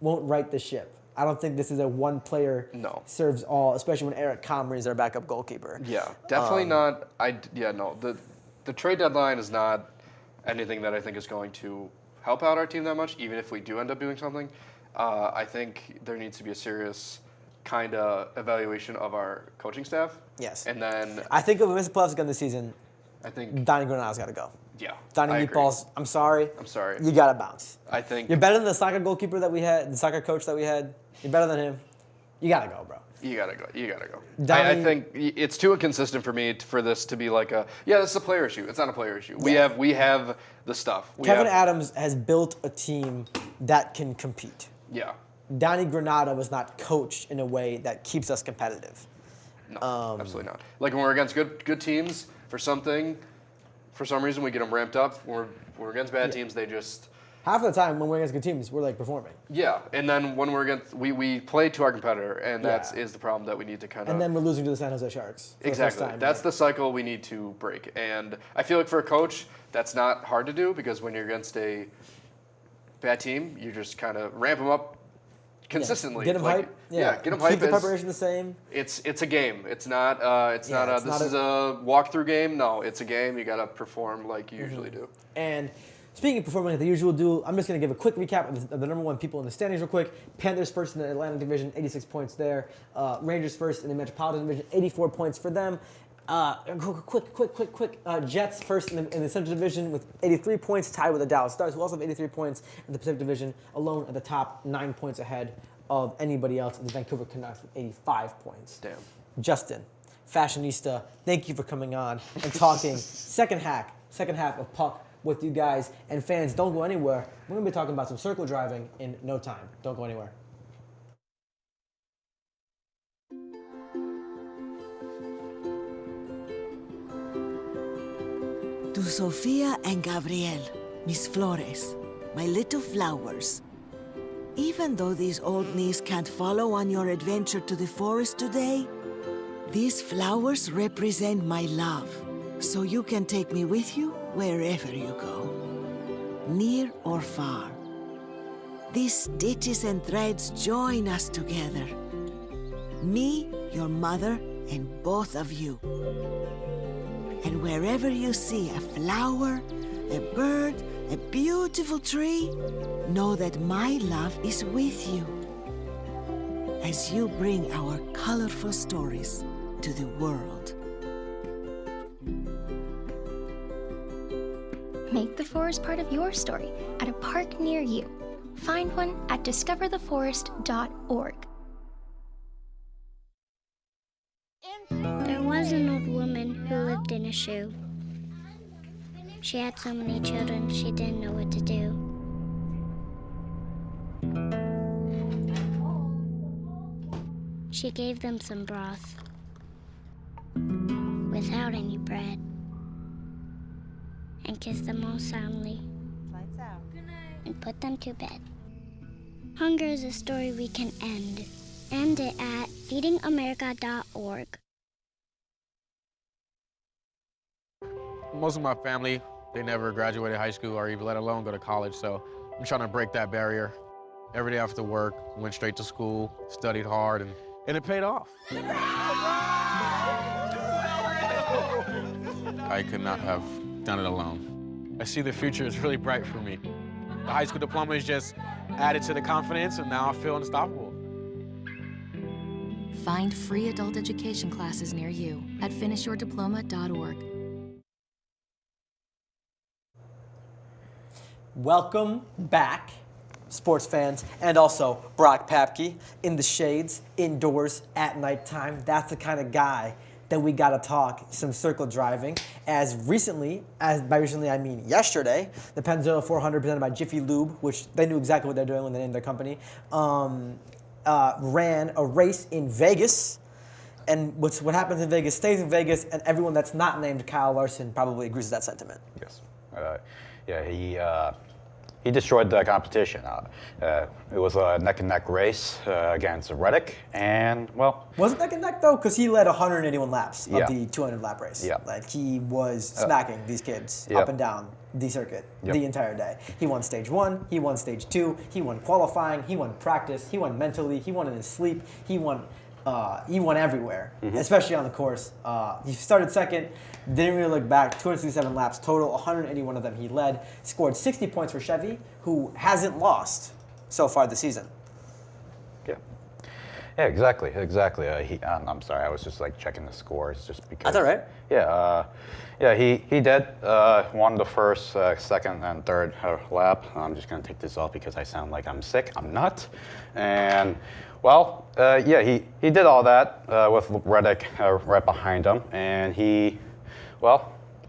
right the ship. I don't think this is a one player serves all, especially when Eric Comrie is our backup goalkeeper. Yeah, definitely not. The trade deadline is not anything that I think is going to help out our team that much, even if we do end up doing something. I think there needs to be a serious kind of evaluation of our coaching staff. Yes. And then I think if we miss the playoffs again this season, I think Donnie Granato's got to go. Yeah. Donnie I agree. Meatballs, I'm sorry. You got to bounce. I think You're better than the soccer goalkeeper that we had, the soccer coach that we had. You're better than him. You got to go, bro. You gotta go. I Donnie- think it's too inconsistent for me for this to be like this is a player issue. It's not a player issue. We have the stuff. Kevin Adams has built a team that can compete. Yeah. Donnie Granado was not coached in a way that keeps us competitive. No, absolutely not. Like when we're against good teams, for some reason we get them ramped up. When we're against bad teams, they just. Half of the time when we're against good teams, we're like performing. Yeah, and then when we're against, we play to our competitor, and that is the problem that we need to kind of. And then we're losing to the San Jose Sharks. For Exactly. The first time, That's the cycle we need to break. And I feel like for a coach, that's not hard to do because when you're against a bad team, you just kind of ramp them up consistently. Get them hype. Get them hype. Keep the preparation the same. It's a game. It's not. This is a walkthrough game. No, it's a game. You gotta perform like you usually do. And speaking of performing like the usual do, I'm just going to give a quick recap of the number one people in the standings real quick. Panthers first in the Atlantic Division, 86 points there. Rangers first in the Metropolitan Division, 84 points for them. Quick. Jets first in the Central Division with 83 points, tied with the Dallas Stars, who also have 83 points in the Pacific Division, alone at the top, 9 points ahead of anybody else in the Vancouver Canucks with 85 points. Damn. Justin, fashionista, thank you for coming on and talking second half of Puck with you guys. And fans, don't go anywhere. We're going to be talking about some circle driving in no time. Don't go anywhere. To Sofia and Gabriel, mis flores, my little flowers. Even though these old knees can't follow on your adventure to the forest today, these flowers represent my love, so you can take me with you wherever you go, near or far. These stitches and threads join us together. Me, your mother, and both of you. And wherever you see a flower, a bird, a beautiful tree, know that my love is with you as you bring our colorful stories to the world. Make the forest part of your story at a park near you. Find one at discovertheforest.org. There was an old woman who lived in a shoe. She had so many children, she didn't know what to do. She gave them some broth without any bread and kissed them all soundly. Lights out. Good night. And put them to bed. Hunger is a story we can end. End it at feedingamerica.org. Most of my family, they never graduated high school or even let alone go to college, so I'm trying to break that barrier. Every day after work, went straight to school, studied hard, and it paid off. I could not have done it alone. I see the future is really bright for me. The high school diploma is just added to the confidence, and now I feel unstoppable. Find free adult education classes near you at finishyourdiploma.org. Welcome back, sports fans, and also Brock Papke in the shades, indoors, at nighttime. That's the kind of guy that we gotta talk some circle driving. As recently, by recently I mean yesterday, the Pennzoil 400 presented by Jiffy Lube, which they knew exactly what they're doing when they named their company, ran a race in Vegas. And what happens in Vegas stays in Vegas, and everyone that's not named Kyle Larson probably agrees with that sentiment. Yes. Yeah, he destroyed the competition. It was a neck-and-neck race against Reddick, and well, was it neck and neck though? Because he led 181 laps of Yeah. the 200 lap race. Yeah. Like he was smacking these kids Yep. up and down the circuit Yep. the entire day. He won stage 1, he won stage 2, he won qualifying, he won practice, he won mentally, he won in his sleep, he won everywhere, especially on the course. He started second, didn't really look back, 267 laps total, 181 of them he led, scored 60 points for Chevy, who hasn't lost so far this season. yeah, exactly. I'm sorry, I was just like checking the scores just because. That's all right. Yeah, he did won the first, second, and third lap. I'm just gonna take this off because I sound like I'm sick. I'm not, and. Well, he did all that with Reddick right behind him, and he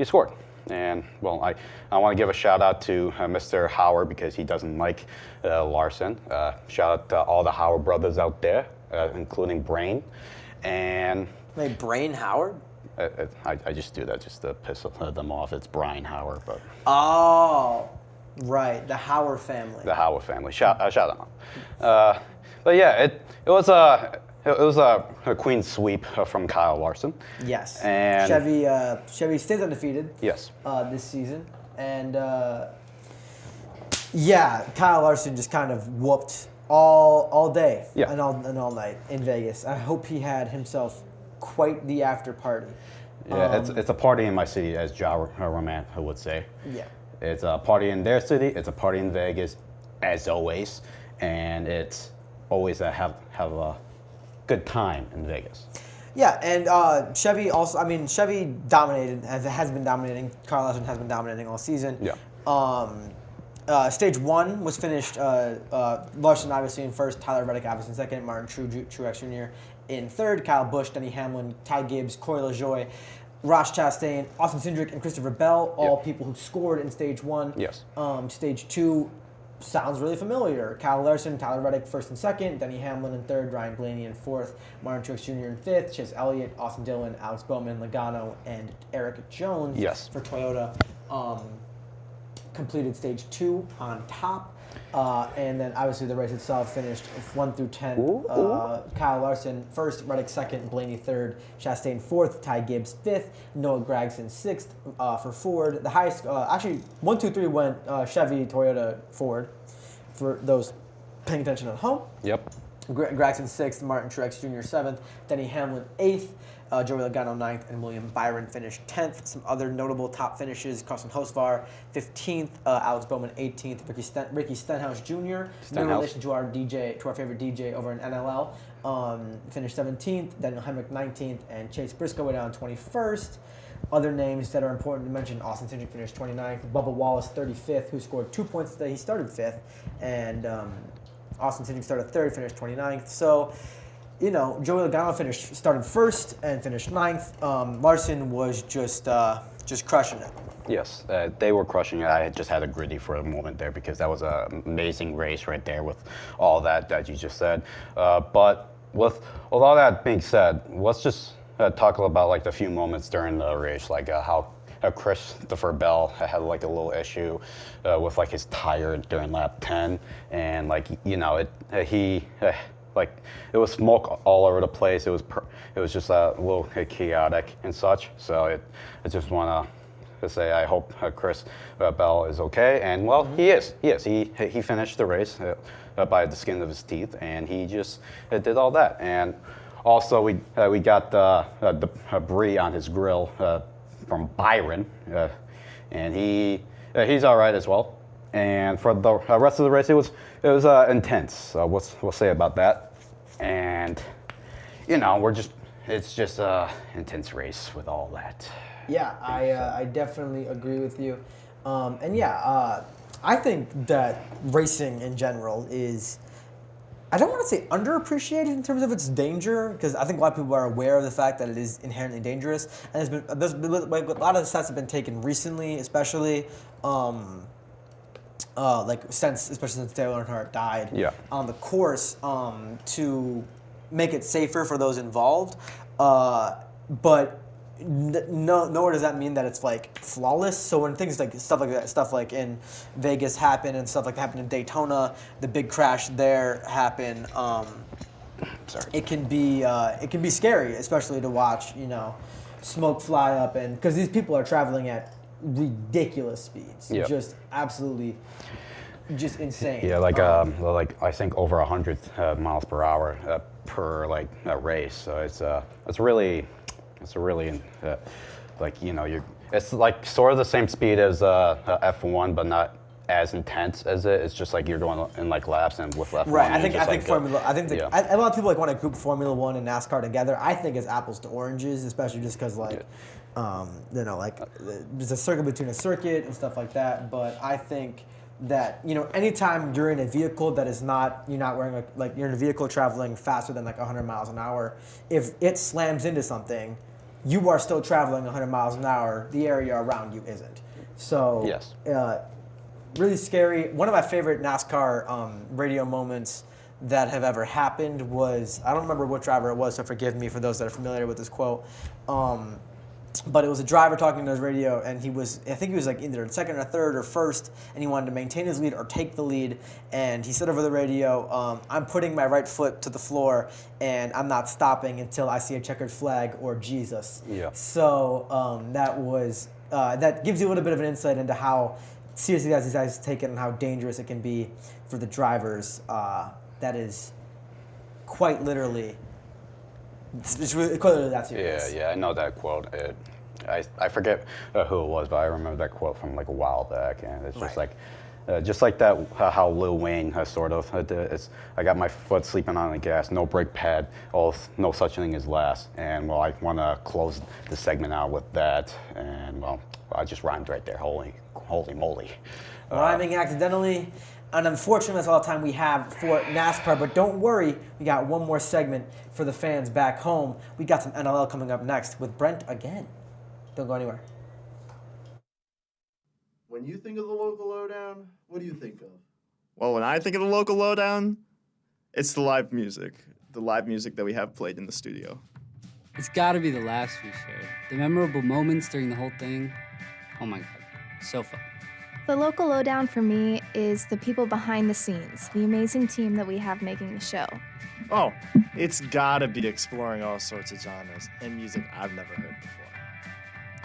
scored. And, well, I want to give a shout-out to Mr. Howard because he doesn't like Larson. Shout out to all the Howard brothers out there, including Brain. And Wait, Brain Howard? I just do that just to piss them off. It's Brian Howard, but... Oh, right, the Howard family. The Howard family. Shout them out. But yeah, it was a clean sweep from Kyle Larson. Yes. And Chevy stays undefeated. Yes. This season, and Kyle Larson just kind of whooped all day and all night in Vegas. I hope he had himself quite the after party. Yeah, it's a party in my city, as Ja Roman would say. Yeah. It's a party in their city. It's a party in Vegas, as always, and it's always have a good time in Vegas. Yeah, and Chevy also. I mean, Chevy dominated, has been dominating. Kyle Larson has been dominating all season. Yeah. Stage 1 was finished. Larson obviously in first, Tyler Reddick obviously in second, Martin Truex Jr. in third, Kyle Busch, Denny Hamlin, Ty Gibbs, Corey LaJoie. Ross Chastain, Austin Cindric, and Christopher Bell, all people who scored in stage 1. Yes. Stage 2 sounds really familiar. Kyle Larson, Tyler Reddick, 1st and 2nd, Denny Hamlin in 3rd, Ryan Blaney in 4th, Martin Truex Jr. in 5th, Chase Elliott, Austin Dillon, Alex Bowman, Logano, and Eric Jones for Toyota. Completed stage 2 on top. And then obviously the race itself finished 1 through 10. Kyle Larson 1st, Reddick 2nd, Blaney 3rd, Chastain 4th, Ty Gibbs 5th, Noah Gragson 6th for Ford. The highest, actually 1, 2, 3 went Chevy, Toyota, Ford for those paying attention at home. Yep. Gragson 6th, Martin Truex Jr. 7th, Denny Hamlin 8th, Joey Logano 9th, and William Byron finished 10th. Some other notable top finishes: Carson Hosvar 15th, Alex Bowman 18th, Ricky Stenhouse Jr. No relation to our favorite DJ over in NLL, finished 17th. Daniel Hemrick 19th, and Chase Briscoe way down 21st. Other names that are important to mention: Austin Cindric finished 29th, Bubba Wallace 35th, who scored 2 points today. He started 5th, and Austin Cindric started 3rd, finished 29th. So, you know, Joey Logano started 1st and finished 9th. Larson was just crushing it. Yes, they were crushing it. I just had a gritty for a moment there because that was an amazing race right there with all that you just said. But with all that being said, let's just talk about like the few moments during the race, like how Christopher Bell had like a little issue with like his tire during lap 10, and like, you know, like it was smoke all over the place. It was just a little chaotic and such. So I just want to say I hope Chris Bell is okay, and well, he is. He finished the race by the skin of his teeth, and he just did all that. And also we got the brie on his grill from Byron, and he's all right as well. And for the rest of the race, it was intense. So we'll say about that. And you know, it's just a intense race with all that. Yeah, I definitely agree with you. And yeah, I think that racing in general is, I don't want to say underappreciated in terms of its danger, because I think a lot of people are aware of the fact that it is inherently dangerous. And there's been like, a lot of the steps have been taken recently, especially especially since Dale Earnhardt died on the course, to make it safer for those involved. But nor does that mean that it's like flawless. So when things like stuff like in Vegas happen and stuff like that happened in Daytona, the big crash there happened. It can be scary, especially to watch, you know, smoke fly up, and because these people are traveling at ridiculous speeds, just absolutely, just insane. Yeah, like I think over 100 miles per hour per like race. So it's really like, you know, it's like sort of the same speed as F1, but not as intense as it. It's just like you're going in like laps and with F1. Right. I think a lot of people like want to group Formula One and NASCAR together. I think it's apples to oranges, especially just because like you know, like there's a circuit between a circuit and stuff like that. But I think that, you know, anytime you're in a vehicle that is not, you're not wearing like you're in a vehicle traveling faster than like 100 miles an hour, if it slams into something, you are still traveling 100 miles an hour. The area around you isn't. So really scary. One of my favorite NASCAR radio moments that have ever happened was, I don't remember what driver it was, so forgive me for those that are familiar with this quote. But it was a driver talking to his radio, and I think he was like either in second or third or first, and he wanted to maintain his lead or take the lead. And he said over the radio, "I'm putting my right foot to the floor, and I'm not stopping until I see a checkered flag or Jesus." Yeah. So that gives you a little bit of an insight into how seriously these guys take it and how dangerous it can be for the drivers. That is quite literally. It's really clearly that serious. Yeah, I know that quote. I forget who it was, but I remember that quote from like a while back, and it's just like that. How Lil Wayne has sort of. I got my foot sleeping on the gas, no brake pad, no such thing as last. And well, I want to close the segment out with that, and well, I just rhymed right there. Holy moly! Rhyming accidentally. And unfortunately, that's all the time we have for NASCAR. But don't worry, we got one more segment for the fans back home. We got some NLL coming up next with Brent again. Don't go anywhere. When you think of the local lowdown, what do you think of? Well, when I think of the local lowdown, it's the live music that we have played in the studio. It's got to be the laughs we shared. The memorable moments during the whole thing. Oh my God, so fun. The local lowdown for me is the people behind the scenes, the amazing team that we have making the show. Oh, it's gotta be exploring all sorts of genres and music I've never heard before.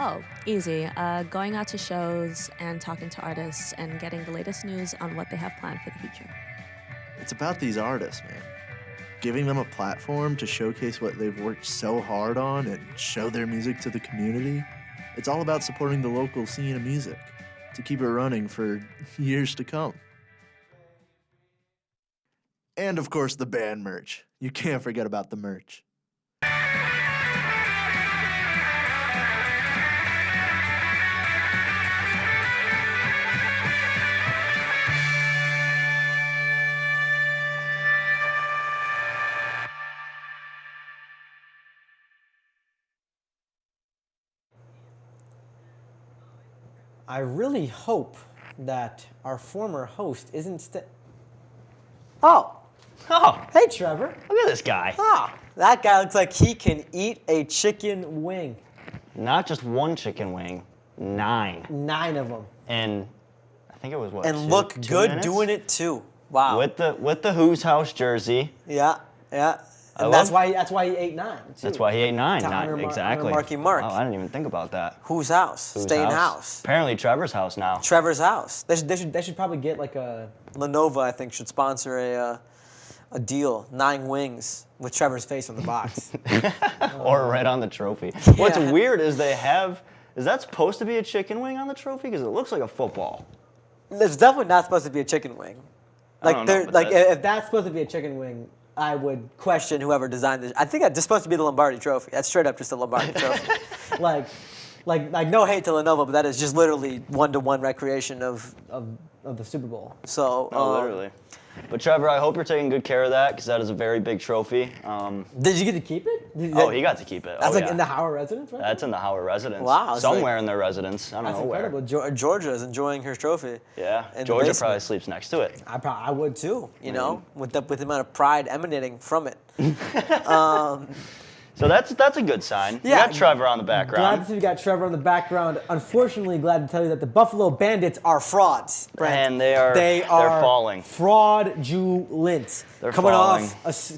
Oh, easy. Going out to shows and talking to artists and getting the latest news on what they have planned for the future. It's about these artists, man. Giving them a platform to showcase what they've worked so hard on and show their music to the community. It's all about supporting the local scene of music to keep it running for years to come. And of course, the band merch. You can't forget about the merch. I really hope that our former host isn't Oh! Hey, Trevor. Look at this guy. That guy looks like he can eat a chicken wing. Not just one chicken wing, 9. 9 of them. And I think it was what? And two- look 2 good minutes? doing it too. Wow. With the Who's House jersey. Yeah. And that's why he ate 9. Too. That's why he ate 9. To honor Exactly. Marky Mark. Oh, I didn't even think about that. Whose house? Whose Stay in house. Apparently Trevor's house now. Trevor's house. They should probably get like a Lenovo. I think should sponsor a deal. 9 wings with Trevor's face on the box. Or right on the trophy. What's weird is is that supposed to be a chicken wing on the trophy? Because it looks like a football. It's definitely not supposed to be a chicken wing. I don't know, but If that's supposed to be a chicken wing, I would question whoever designed this. I think it's supposed to be the Lombardi Trophy. That's straight up just a Lombardi Trophy. like no hate to Lenovo, but that is just literally 1-to-1 recreation of the Super Bowl. So literally. But Trevor, I hope you're taking good care of that because that is a very big trophy. Did you get to keep it? He got to keep it. That's in the Howard residence, right? That's in the Howard residence. Wow. Somewhere in their residence. I don't know where. That's incredible. Georgia is enjoying her trophy. Yeah. in the Georgia basement. probably sleeps next to it. I would too. You know, with the amount of pride emanating from it. So that's a good sign. Yeah. You got Trevor on the Glad background. to see we got Trevor on the background. Unfortunately, glad to tell you that the Buffalo Bandits are frauds, Brent. And they're falling. Fraudulent. They're coming falling.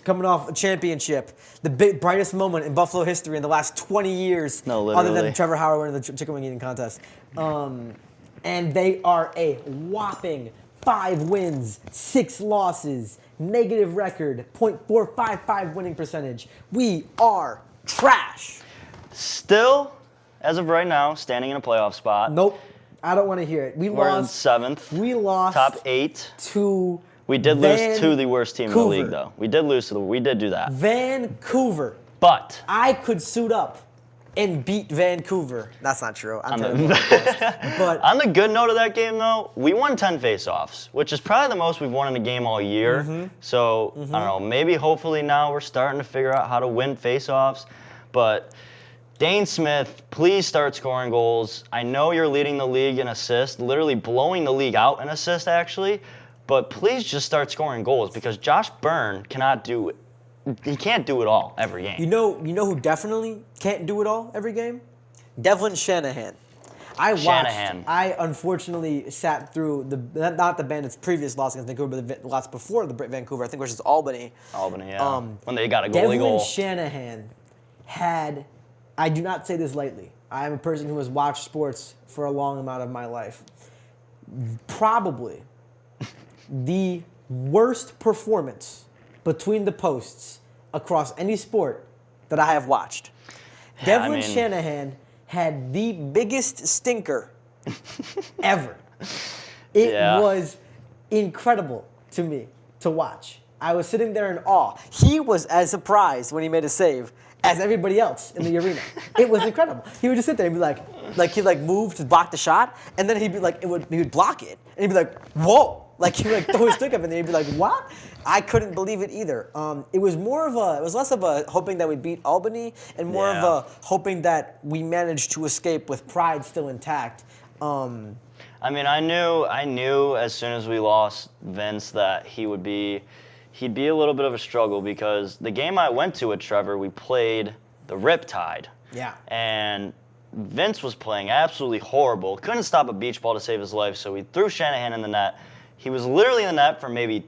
coming off a championship, the brightest moment in Buffalo history in the last 20 years. No, other literally. than Trevor Howard winning the chicken wing eating contest. And they are a whopping 5 wins, 6 losses, negative record, .455 winning percentage. We are trash. Still, as of right now, standing in a playoff spot. Nope. I don't want to hear it. We're in lost 7th. We lost top 8 to We did lose to the worst team in the league, Vancouver. though. We did lose to we did do that. Vancouver. But I could suit up and beat Vancouver. That's not true. I'm terrible. But on the good note of that game, though, we won 10 faceoffs, which is probably the most we've won in a game all year. So, I don't know, maybe hopefully now we're starting to figure out how to win faceoffs. But Dane Smith, please start scoring goals. I know you're leading the league in assists, literally blowing the league out in assists, actually. But please just start scoring goals because Josh Byrne cannot do it. He can't do it all every game. you know who definitely can't do it all every game? Devlin Shanahan. I unfortunately sat through not the Bandits' previous loss against Vancouver, but the loss before the Vancouver, I think, versus Albany. Albany, yeah. When they got a goalie Devlin goal. Shanahan had, I do not say this lightly, I am a person who has watched sports for a long amount of my life. Probably the worst performance between the posts across any sport that I have watched. Devlin Shanahan had the biggest stinker ever. It was incredible to me to watch. I was sitting there in awe. He was as surprised when he made a save as everybody else in the arena. It was incredible. He would just sit there and be like he'd move to block the shot, and then he'd be like, he would block it, and he'd be like, whoa. Like he would like throw his stick up and then he'd be like, what? I couldn't believe it either. It was less of a hoping that we beat Albany and more of a hoping that we managed to escape with pride still intact. I mean, I knew as soon as we lost Vince that he'd be a little bit of a struggle because the game I went to with Trevor, we played the Riptide. Yeah. And Vince was playing absolutely horrible. Couldn't stop a beach ball to save his life, so we threw Shanahan in the net. He was literally in the net for maybe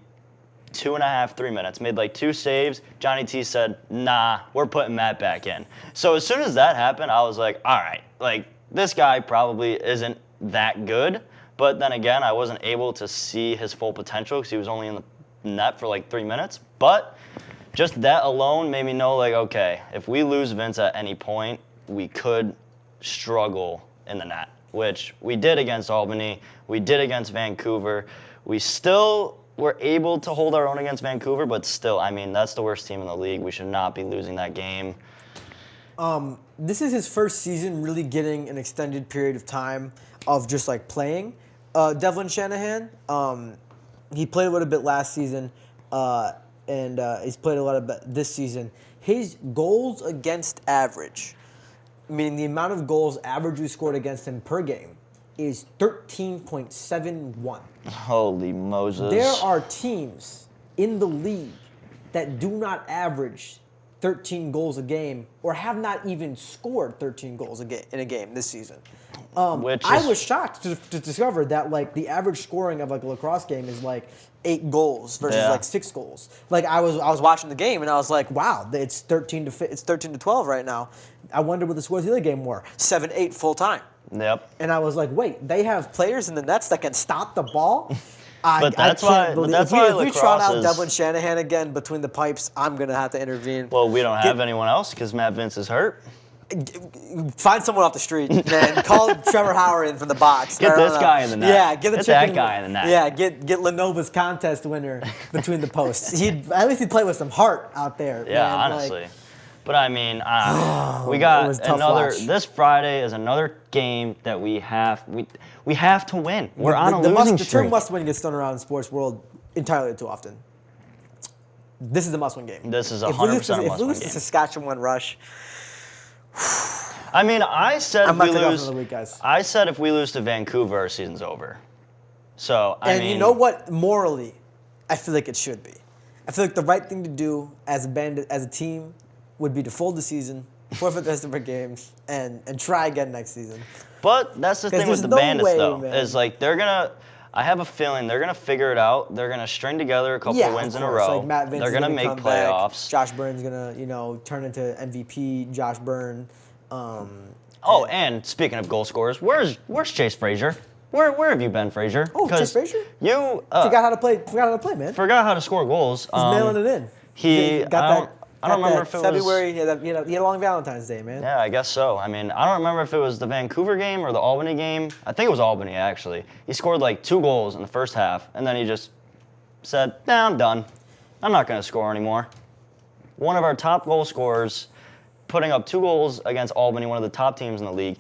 2.5, 3 minutes, made like 2 saves. Johnny T said, nah, we're putting Matt back in. So as soon as that happened, I was like, all right, like this guy probably isn't that good. But then again, I wasn't able to see his full potential because he was only in the net for like 3 minutes. But just that alone made me know, like, okay, if we lose Vince at any point, we could struggle in the net, which we did against Albany. We did against Vancouver. We still were able to hold our own against Vancouver, but still, I mean, that's the worst team in the league. We should not be losing that game. This is his first season really getting an extended period of time of just like playing. Devlin Shanahan, he played a little bit last season, and he's played a lot of this season. His goals against average, meaning the amount of goals average we scored against him per game, is 13.71. Holy Moses. There are teams in the league that do not average 13 goals a game or have not even scored 13 goals in a game this season. I was shocked to discover that like the average scoring of like a lacrosse game is like 8 goals versus like 6 goals. Like I was watching the game and I was like, wow, it's 13 to 12 right now. I wonder what the scores of the other game were. 7-8 full time. Yep. And I was like, wait, they have players in the nets that can stop the ball? But that's why if we trot out Devlin Shanahan again between the pipes, I'm going to have to intervene. Well, we don't have anyone else because Matt Vince is hurt. Find someone off the street, man. Call Trevor Howard in from the box. Get this guy in the net. Yeah, get that guy in the net. Yeah, get Lenova's contest winner between the posts. At least he'd play with some heart out there. Yeah, man. honestly. But I mean, we got another. Watch. This Friday is another game that we have to win. We're on a losing streak. The term must-win gets thrown around in the sports world entirely too often. This is a must-win game. This is 100% a must-win game. If we lose to Saskatchewan Rush. I mean, I said if we lose to Vancouver, our season's over. So I mean, you know what? Morally, I feel like it should be. I feel like the right thing to do as a team would be to fold the season, forfeit the rest of our games, and try again next season. But that's the thing with the Bandits, though, is like I have a feeling they're gonna figure it out. They're gonna string together a couple of wins in a row. Like Matt Vince they're gonna make playoffs. Josh Byrne's gonna, turn into MVP. Josh Byrne. And speaking of goal scorers, where's Chase Frazier? Where have you been, Frazier? Oh, Chase Frazier? You forgot how to play, man. Forgot how to score goals. He's mailing it in. He got that. I don't remember if it was February. He had a long Valentine's Day, man. Yeah, I guess so. I mean, I don't remember if it was the Vancouver game or the Albany game. I think it was Albany, actually. He scored like 2 goals in the first half, and then he just said, "Nah, I'm done. I'm not going to score anymore." One of our top goal scorers, putting up 2 goals against Albany, one of the top teams in the league.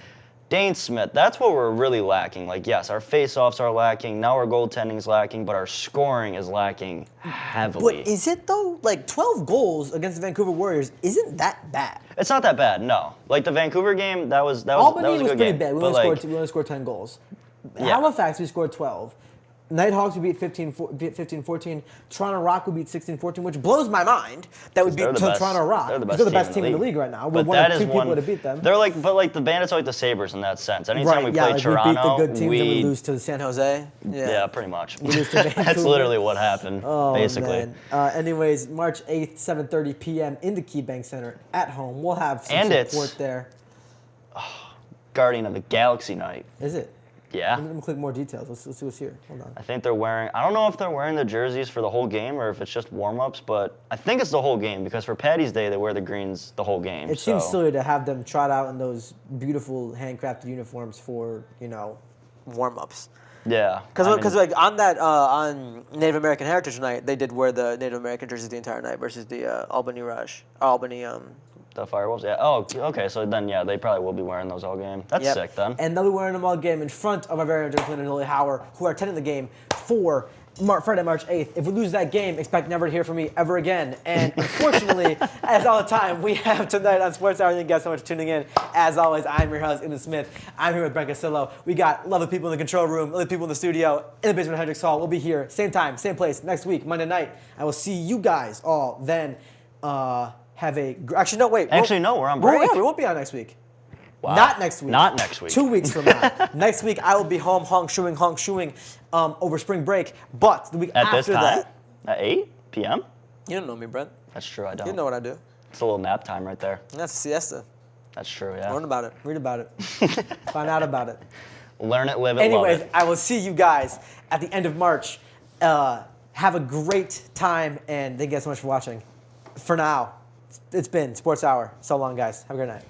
Dane Smith, that's what we're really lacking. Like, yes, our face-offs are lacking. Now our goaltending's lacking, but our scoring is lacking heavily. But is it, though? Like, 12 goals against the Vancouver Warriors isn't that bad. It's not that bad, no. Like, the Vancouver game, that was a Albany good game. was pretty bad. We only scored 10 goals. Yeah. Halifax, we scored 12. Nighthawks would beat 15-14. Toronto Rock would beat 16-14, which blows my mind. That would beat Toronto Rock. They're the best team in the league right now. We're one of 2 people to beat them. They're like, but the Bandits are like the Sabres in that sense. Anytime we play Toronto, we beat the good teams and we lose to San Jose. Yeah, pretty much. We lose to Vancouver. That's literally what happened, basically. Man. Anyways, March 8th, 7:30 p.m. in the KeyBank Center at home. We'll have some support there. Guardian of the Galaxy night. Is it? Yeah. Let me click more details. Let's see what's here. Hold on. I think they're wearing, I don't know if they're wearing the jerseys for the whole game or if it's just warm-ups, but I think it's the whole game because for Patty's Day, they wear the greens the whole game. It seems silly to have them trot out in those beautiful handcrafted uniforms for, warm-ups. Yeah. Because like on Native American Heritage Night, they did wear the Native American jerseys the entire night versus the Albany Rush. The Firewolves, yeah. Oh, okay, so then, yeah, they probably will be wearing those all game. That's sick, then. And they'll be wearing them all game in front of our very own Clinton and Lily Howard, who are attending the game for Friday, March 8th. If we lose that game, expect never to hear from me ever again. And unfortunately, as all the time, we have tonight on Sports Hour. Thank you guys so much for tuning in. As always, I'm your host, Ethan Smith. I'm here with Brent Castillo. We got lovely people in the control room, lovely people in the studio, in the basement of Hendricks Hall. We'll be here, same time, same place, next week, Monday night. I will see you guys all then. Actually, no, wait. No, we're on break. We won't be on next week. Wow. Not next week. Not next week. 2 weeks from now. Next week, I will be home honk shoeing over spring break. But the week At after this time? that. At 8 p.m.? You don't know me, Brent. That's true, I don't. You know what I do. It's a little nap time right there. That's a siesta. That's true, yeah. Learn about it. Read about it. Find out about it. Learn it, live it, Anyways, love it. I will see you guys at the end of March. Have a great time, and thank you guys so much for watching. For now, it's been Sports Hour. So long, guys. Have a great night.